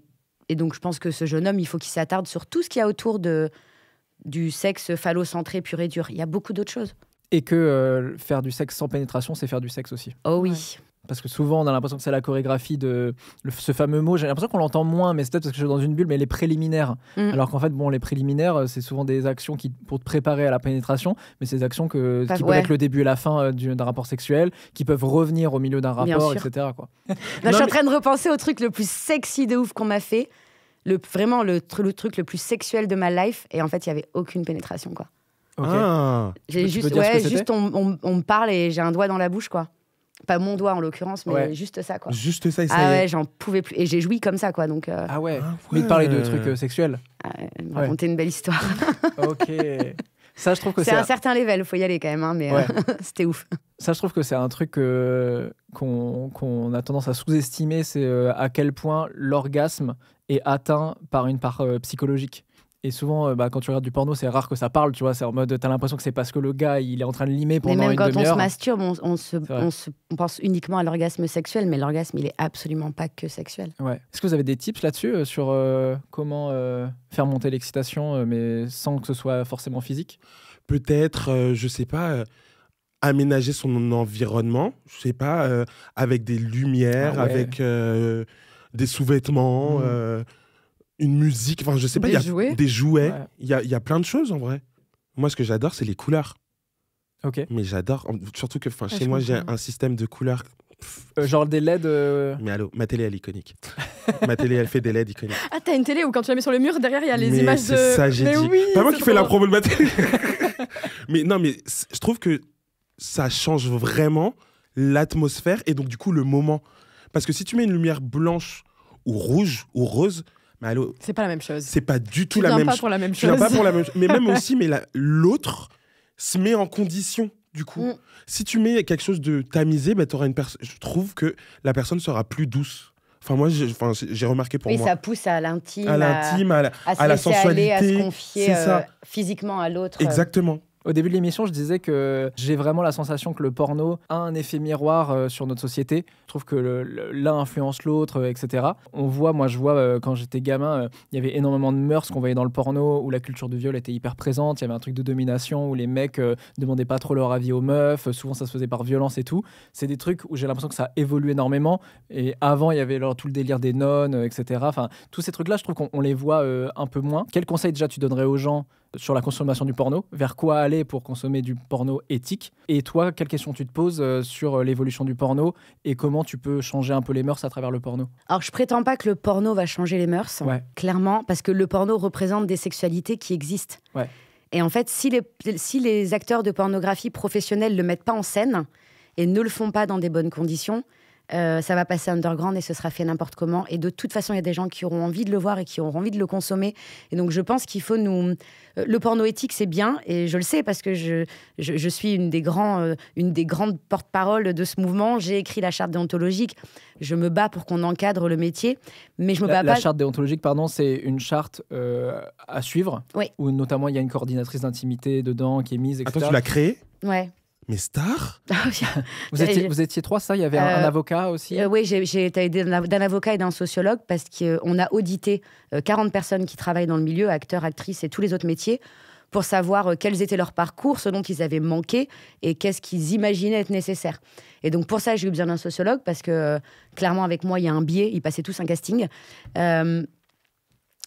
Speaker 4: donc, je pense que ce jeune homme, il faut qu'il s'attarde sur tout ce qu'il y a autour du sexe phallocentré pur et dur. Il y a beaucoup d'autres choses.
Speaker 1: Et que faire du sexe sans pénétration, c'est faire du sexe aussi.
Speaker 4: Oh oui.
Speaker 1: Parce que souvent, on a l'impression que c'est la chorégraphie de ce fameux mot. J'ai l'impression qu'on l'entend moins, mais c'est peut-être parce que je suis dans une bulle, mais les préliminaires.
Speaker 4: Mm.
Speaker 1: Alors qu'en fait, bon, les préliminaires, c'est souvent des actions pour te préparer à la pénétration, mais c'est des actions qui peuvent
Speaker 4: ouais.
Speaker 1: être le début et la fin d'un rapport sexuel, qui peuvent revenir au milieu d'un
Speaker 4: Bien
Speaker 1: rapport,
Speaker 4: sûr.
Speaker 1: etc. Quoi.
Speaker 4: Non, je suis
Speaker 2: Non,
Speaker 4: en train de repenser au truc le plus sexy de ouf qu'on m'a fait. Vraiment, le truc le plus sexuel de ma life. Et en fait, il n'y avait aucune pénétration, quoi.
Speaker 1: Ok.
Speaker 2: Ah.
Speaker 4: J'ai
Speaker 1: Tu
Speaker 4: juste,
Speaker 1: peux dire ce que c'était
Speaker 4: juste on me parle et j'ai un doigt dans la bouche, quoi. Pas mon doigt en l'occurrence, mais
Speaker 1: Ouais.
Speaker 4: juste ça, quoi.
Speaker 2: Juste ça, et ça
Speaker 4: Ah
Speaker 2: y est.
Speaker 4: ouais, j'en pouvais plus. Et j'ai joui comme ça, quoi. Donc,
Speaker 1: Ah ouais.
Speaker 2: Ah
Speaker 1: Mais il parlait de
Speaker 2: ouais.
Speaker 1: trucs sexuels.
Speaker 4: me raconter une belle histoire.
Speaker 1: Ok. Ça, je trouve que
Speaker 4: C'est un certain level, faut y aller quand même, hein, mais
Speaker 1: Ouais.
Speaker 4: c'était ouf.
Speaker 1: Ça, je trouve que c'est un truc qu'on a tendance à sous-estimer, c'est à quel point l'orgasme est atteint par une part psychologique. Et souvent, quand tu regardes du porno, c'est rare que ça parle, tu vois. C'est en mode, t'as l'impression que c'est parce que le gars, il est en train de limer
Speaker 4: Mais
Speaker 1: pendant
Speaker 4: même
Speaker 1: une
Speaker 4: quand on se
Speaker 1: demi-heure.
Speaker 4: masturbe,
Speaker 1: vrai.
Speaker 4: on pense uniquement à l'orgasme sexuel, mais l'orgasme, il est absolument pas que sexuel.
Speaker 1: Ouais. Est-ce que vous avez des tips là-dessus, sur comment faire monter l'excitation, mais sans que ce soit forcément physique ?
Speaker 2: Peut-être, je sais pas, aménager son environnement, je sais pas, avec des lumières,
Speaker 1: Ah ouais.
Speaker 2: avec des sous-vêtements, une musique, enfin je sais pas,
Speaker 3: Des
Speaker 2: il y a
Speaker 3: jouets.
Speaker 2: des jouets,
Speaker 1: Ouais.
Speaker 2: il y a plein de choses en vrai. Moi, ce que j'adore, c'est les couleurs.
Speaker 1: Ok.
Speaker 2: Mais j'adore, surtout que
Speaker 3: Ouais,
Speaker 2: chez
Speaker 3: je
Speaker 2: moi, j'ai
Speaker 3: comprends.
Speaker 2: un système de couleurs.
Speaker 1: Genre des LED.
Speaker 2: Mais allô, ma télé, elle est iconique. Ma télé, elle fait des LED iconiques.
Speaker 3: Ah, t'as une télé où quand tu la mets sur le mur, derrière, il y a les
Speaker 2: Mais
Speaker 3: images de.
Speaker 2: c'est ça, j'ai
Speaker 3: mais
Speaker 2: dit.
Speaker 3: oui,
Speaker 2: Pas moi
Speaker 3: c'est
Speaker 2: qui fais la
Speaker 3: trop
Speaker 2: promo de ma télé. Mais non, mais je trouve que ça change vraiment l'atmosphère et donc du coup le moment. Parce que si tu mets une lumière blanche ou rouge ou rose, mais allô,
Speaker 3: C'est pas la même chose.
Speaker 2: c'est pas du tout
Speaker 3: Tu
Speaker 2: la
Speaker 3: viens
Speaker 2: même
Speaker 3: pas
Speaker 2: chose.
Speaker 3: pour la même
Speaker 2: Tu viens
Speaker 3: chose.
Speaker 2: pas pour la même chose. Mais même aussi, mais l'autre se met en condition. Du coup,
Speaker 4: Mm.
Speaker 2: si tu mets quelque chose de tamisé, bah, t'auras je trouve que la personne sera plus douce. Enfin, moi, j'ai remarqué pour
Speaker 4: Oui,
Speaker 2: moi.
Speaker 4: ça pousse à l'intime,
Speaker 2: À l'intime, à
Speaker 4: à se
Speaker 2: à la
Speaker 4: laisser aller, à se
Speaker 2: sensualité.
Speaker 4: confier
Speaker 2: C'est ça.
Speaker 4: physiquement à l'autre.
Speaker 2: Exactement.
Speaker 1: Au début de l'émission, je disais que j'ai vraiment la sensation que le porno a un effet miroir sur notre société. Je trouve que l'un influence l'autre, etc. Je vois quand j'étais gamin, il y avait énormément de mœurs qu'on voyait dans le porno où la culture du viol était hyper présente. Il y avait un truc de domination où les mecs demandaient pas trop leur avis aux meufs. Souvent, ça se faisait par violence et tout. C'est des trucs où j'ai l'impression que ça évolue énormément. Et avant, il y avait tout le délire des nonnes, etc. Enfin, tous ces trucs-là, je trouve qu'on les voit un peu moins. Quel conseil déjà tu donnerais aux gens sur la consommation du porno, vers quoi aller pour consommer du porno éthique. Et toi, quelles questions tu te poses sur l'évolution du porno et comment tu peux changer un peu les mœurs à travers le porno ?
Speaker 4: Alors, je prétends pas que le porno va changer les mœurs,
Speaker 1: Ouais.
Speaker 4: clairement, parce que le porno représente des sexualités qui existent.
Speaker 1: Ouais.
Speaker 4: Et en fait, si les acteurs de pornographie professionnels le mettent pas en scène et ne le font pas dans des bonnes conditions, ça va passer underground et ce sera fait n'importe comment. Et de toute façon, il y a des gens qui auront envie de le voir et qui auront envie de le consommer. Et donc, je pense qu'il faut nous... Le porno éthique, c'est bien, et je le sais parce que je suis une des grandes porte-parole de ce mouvement. J'ai écrit la charte déontologique. Je me bats pour qu'on encadre le métier, mais je me bats pas...
Speaker 1: La charte déontologique, pardon, c'est une charte à suivre,
Speaker 4: oui.
Speaker 1: Où notamment il y a une coordinatrice d'intimité dedans qui est mise, etc.
Speaker 2: Attends, tu l'as créée ?
Speaker 4: Ouais.
Speaker 2: Mais star ?
Speaker 1: Vous étiez trois, ça ? Il y avait un avocat aussi
Speaker 4: Oui, j'ai été aidée d'un avocat et d'un sociologue parce qu'on a audité 40 personnes qui travaillent dans le milieu, acteurs, actrices et tous les autres métiers, pour savoir quels étaient leurs parcours, ce dont ils avaient manqué et qu'est-ce qu'ils imaginaient être nécessaire. Et donc pour ça, j'ai eu besoin d'un sociologue parce que clairement, avec moi, il y a un biais. Ils passaient tous un casting.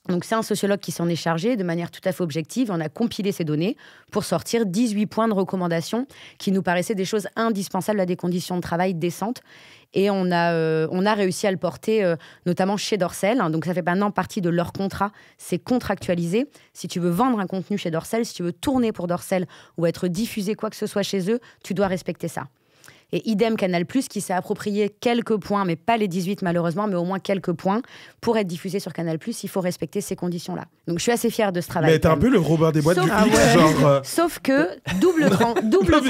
Speaker 4: Donc c'est un sociologue qui s'en est chargé de manière tout à fait objective. On a compilé ces données pour sortir 18 points de recommandation qui nous paraissaient des choses indispensables à des conditions de travail décentes. Et on a réussi à le porter, notamment chez Dorsel. Donc ça fait maintenant partie de leur contrat. C'est contractualisé. Si tu veux vendre un contenu chez Dorsel, si tu veux tourner pour Dorsel ou être diffusé quoi que ce soit chez eux, tu dois respecter ça. Et idem Canal+, qui s'est approprié quelques points, mais pas les 18 malheureusement, mais au moins quelques points. Pour être diffusé sur Canal+, il faut respecter ces conditions-là. Donc je suis assez fière de ce travail.
Speaker 2: Mais t'es un peu le Robin des Bois du X, genre...
Speaker 4: Sauf que, double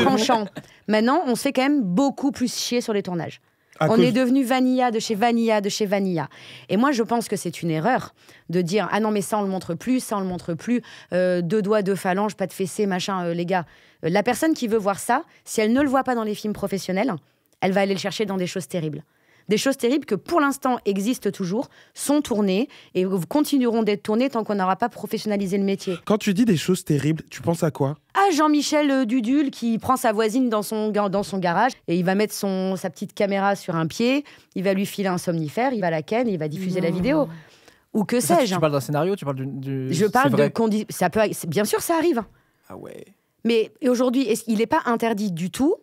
Speaker 4: tranchant, maintenant, on se fait quand même beaucoup plus chier sur les tournages. On est devenu Vanilla de chez Vanilla de chez Vanilla. Et moi, je pense que c'est une erreur de dire « Ah non, mais ça, on le montre plus, ça, on le montre plus. 2 doigts, 2 phalanges, pas de fessées, machin, les gars. » La personne qui veut voir ça, si elle ne le voit pas dans les films professionnels, elle va aller le chercher dans des choses terribles. Des choses terribles que, pour l'instant, existent toujours, sont tournées et continueront d'être tournées tant qu'on n'aura pas professionnalisé le métier.
Speaker 2: Quand tu dis des choses terribles, tu penses à quoi ?
Speaker 4: Ah, Jean-Michel Dudul qui prend sa voisine dans son garage et il va mettre sa petite caméra sur un pied, il va lui filer un somnifère, il va la ken et il va diffuser la vidéo. Ou que sais-je.
Speaker 1: Tu parles d'un scénario, tu parles du...
Speaker 4: Je parle de... Bien sûr, ça arrive.
Speaker 1: Ah ouais.
Speaker 4: Mais aujourd'hui, il n'est pas interdit du tout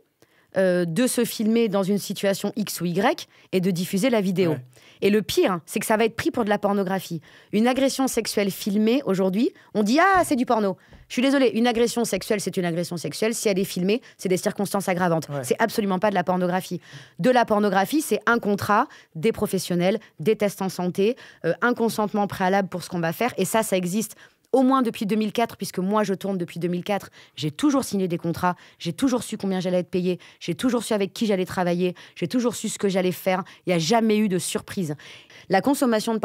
Speaker 4: de se filmer dans une situation X ou Y et de diffuser la vidéo. Ouais. Et le pire, c'est que ça va être pris pour de la pornographie. Une agression sexuelle filmée, aujourd'hui, on dit « Ah, c'est du porno ». Je suis désolée, une agression sexuelle, c'est une agression sexuelle. Si elle est filmée, c'est des circonstances aggravantes. Ouais. C'est absolument pas de la pornographie. De la pornographie, c'est un contrat, des professionnels, des tests en santé, un consentement préalable pour ce qu'on va faire. Et ça existe au moins depuis 2004, puisque moi, je tourne depuis 2004. J'ai toujours signé des contrats, j'ai toujours su combien j'allais être payée, j'ai toujours su avec qui j'allais travailler, j'ai toujours su ce que j'allais faire. Il n'y a jamais eu de surprise. La consommation de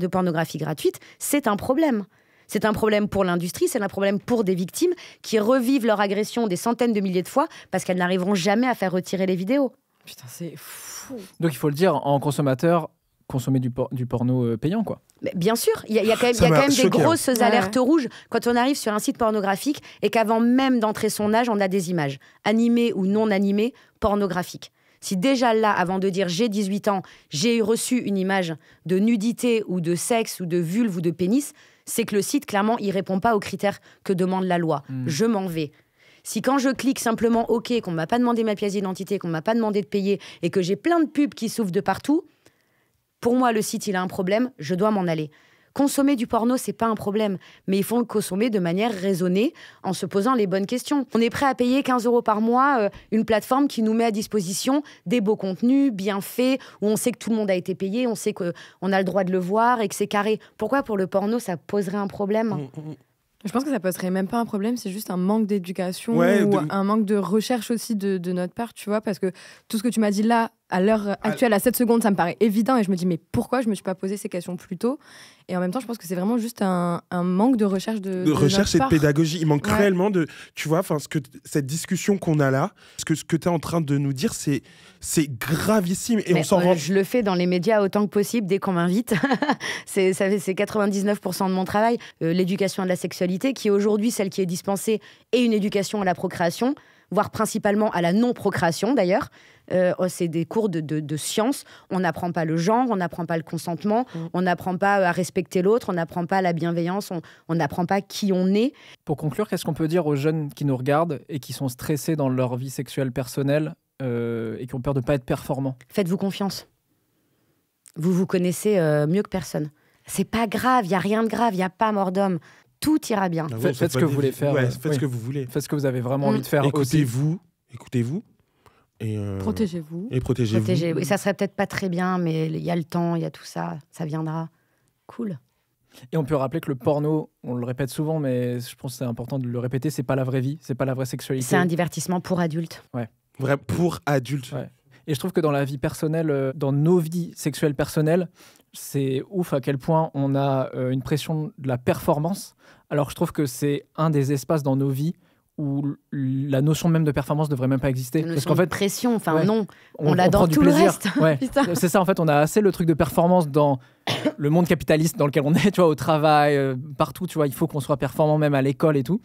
Speaker 4: pornographie gratuite, c'est un problème. C'est un problème pour l'industrie, c'est un problème pour des victimes qui revivent leur agression des centaines de milliers de fois parce qu'elles n'arriveront jamais à faire retirer les vidéos.
Speaker 3: Putain, c'est fou.
Speaker 1: Donc il faut le dire, en consommateur, consommer du porno payant, quoi.
Speaker 4: Mais bien sûr, il y a quand même des grosses alertes rouges quand on arrive sur un site pornographique et qu'avant même d'entrer son âge, on a des images, animées ou non animées, pornographiques. Si déjà là, avant de dire j'ai 18 ans, j'ai reçu une image de nudité ou de sexe ou de vulve ou de pénis, c'est que le site, clairement, il répond pas aux critères que demande la loi. Je m'en vais. Si quand je clique simplement OK, qu'on ne m'a pas demandé ma pièce d'identité, qu'on ne m'a pas demandé de payer et que j'ai plein de pubs qui s'ouvrent de partout, pour moi, le site, il a un problème, je dois m'en aller. Consommer du porno, c'est pas un problème, mais il faut le consommer de manière raisonnée, en se posant les bonnes questions. On est prêt à payer 15 € par mois une plateforme qui nous met à disposition des beaux contenus, bien faits, où on sait que tout le monde a été payé, on sait qu'on a le droit de le voir et que c'est carré. Pourquoi pour le porno, ça poserait un problème ?
Speaker 3: Je pense que ça poserait même pas un problème, c'est juste un manque d'éducation ou un manque de recherche aussi de notre part, tu vois, parce que tout ce que tu m'as dit là, à l'heure actuelle, à 7 secondes, ça me paraît évident et je me dis mais pourquoi je me suis pas posé ces questions plus tôt ? Et en même temps, je pense que c'est vraiment juste un manque de recherche de
Speaker 2: recherche et de
Speaker 3: part.
Speaker 2: pédagogie. Il manque réellement de... Tu vois, cette discussion qu'on a là, ce que tu es en train de nous dire, c'est gravissime. Et on s'en rend...
Speaker 4: Je le fais dans les médias autant que possible dès qu'on m'invite. c'est 99% de mon travail. L'éducation à la sexualité, qui est aujourd'hui celle qui est dispensée, et une éducation à la procréation, voire principalement à la non-procréation d'ailleurs. C'est des cours de sciences. On n'apprend pas le genre, on n'apprend pas le consentement, on n'apprend pas à respecter l'autre, on n'apprend pas la bienveillance, on n'apprend pas qui on est. Pour
Speaker 1: conclure, qu'est-ce qu'on peut dire aux jeunes qui nous regardent et qui sont stressés dans leur vie sexuelle personnelle et qui ont peur de ne pas être performants ?
Speaker 4: Faites-vous confiance. Vous vous connaissez mieux que personne. C'est pas grave, il n'y a rien de grave, il n'y a pas mort d'homme. Tout ira bien.
Speaker 1: Faites ce que vous voulez faire.
Speaker 2: Faites ce que vous voulez.
Speaker 1: Faites ce que vous avez vraiment envie de faire.
Speaker 2: Écoutez-vous. Et,
Speaker 3: Protégez-vous.
Speaker 2: Et protégez-vous.
Speaker 4: Et ça serait peut-être pas très bien, mais il y a le temps, il y a tout ça, ça viendra. Cool.
Speaker 1: Et on peut rappeler que le porno, on le répète souvent, mais je pense que c'est important de le répéter, c'est pas la vraie vie, c'est pas la vraie sexualité.
Speaker 4: C'est un divertissement pour adultes.
Speaker 2: Vrai, pour adultes.
Speaker 1: Ouais. Et je trouve que dans la vie personnelle, dans nos vies sexuelles personnelles, c'est ouf à quel point on a une pression de la performance. Alors je trouve que c'est un des espaces dans nos vies où la notion même de performance ne devrait même pas exister.
Speaker 4: Parce
Speaker 1: Parce qu'en fait,
Speaker 4: pression, enfin
Speaker 1: ouais,
Speaker 4: non, on l'a dans
Speaker 1: prend du
Speaker 4: tout le
Speaker 1: plaisir.
Speaker 4: reste.
Speaker 1: Ouais.
Speaker 3: Putain.
Speaker 1: C'est ça, en fait, on a assez le truc de performance dans le monde capitaliste dans lequel on est, tu vois, au travail, partout, tu vois, il faut qu'on soit performant même à l'école et tout.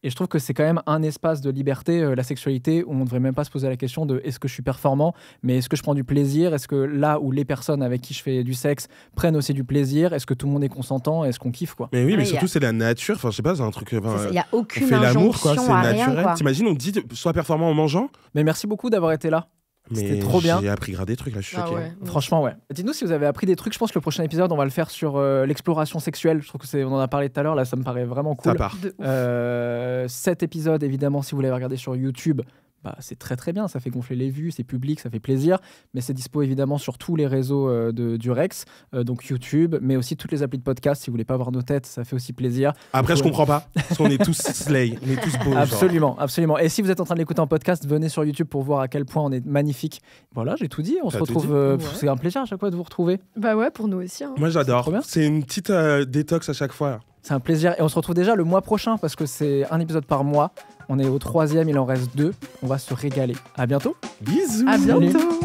Speaker 1: Et je trouve que c'est quand même un espace de liberté, la sexualité, où on ne devrait même pas se poser la question de est-ce que je suis performant, mais est-ce que je prends du plaisir, est-ce que là où les personnes avec qui je fais du sexe prennent aussi du plaisir, est-ce que tout le monde est consentant, est-ce qu'on kiffe, quoi.
Speaker 2: Mais oui, mais
Speaker 4: Ouais,
Speaker 2: surtout, c'est la nature. Enfin, je sais pas, c'est un truc.
Speaker 4: Il n'y a
Speaker 2: On
Speaker 4: aucune
Speaker 2: fait l'amour, quoi.
Speaker 4: injonction
Speaker 2: C'est
Speaker 4: à rien.
Speaker 2: naturel.
Speaker 4: Quoi.
Speaker 2: T'imagines, on te dit, sois performant en mangeant.
Speaker 1: Mais merci beaucoup d'avoir été là. C'était
Speaker 2: Mais
Speaker 1: trop bien.
Speaker 2: J'ai appris grave des trucs, là, je suis
Speaker 3: Ah
Speaker 2: choqué.
Speaker 3: ouais.
Speaker 1: Franchement, ouais. Dites-nous si vous avez appris des trucs. Je pense que le prochain épisode, on va le faire sur l'exploration sexuelle. Je trouve que on en a parlé tout à l'heure. Là, ça me paraît vraiment cool.
Speaker 2: Ça part.
Speaker 3: De ouf.
Speaker 1: Cet épisode, évidemment, si vous l'avez regardé sur YouTube, bah, c'est très très bien. Ça fait gonfler les vues, c'est public, ça fait plaisir. Mais c'est dispo évidemment sur tous les réseaux du Rex, donc YouTube, mais aussi toutes les applis de podcast. Si vous voulez pas voir nos têtes, ça fait aussi plaisir.
Speaker 2: Après, je
Speaker 1: Ouais.
Speaker 2: comprends pas. Parce qu'on est tous slay. On est tous beaux. genre.
Speaker 1: Absolument, absolument. Et si vous êtes en train de l'écouter en podcast, venez sur YouTube pour voir à quel point on est magnifique. Voilà, j'ai tout dit. On se
Speaker 2: T'as tout
Speaker 1: retrouve.
Speaker 2: dit.
Speaker 3: Ouais.
Speaker 1: C'est un plaisir à chaque fois de vous retrouver.
Speaker 3: Bah ouais, pour nous aussi. Hein.
Speaker 2: Moi,
Speaker 1: C'est trop
Speaker 2: j'adore.
Speaker 1: bien.
Speaker 2: C'est une petite détox à chaque fois.
Speaker 1: C'est un plaisir. Et on se retrouve déjà le mois prochain parce que c'est un épisode par mois. On est au 3e, il en reste 2. On va se régaler. À bientôt.
Speaker 2: Bisous.
Speaker 3: À
Speaker 1: Salut.
Speaker 3: bientôt.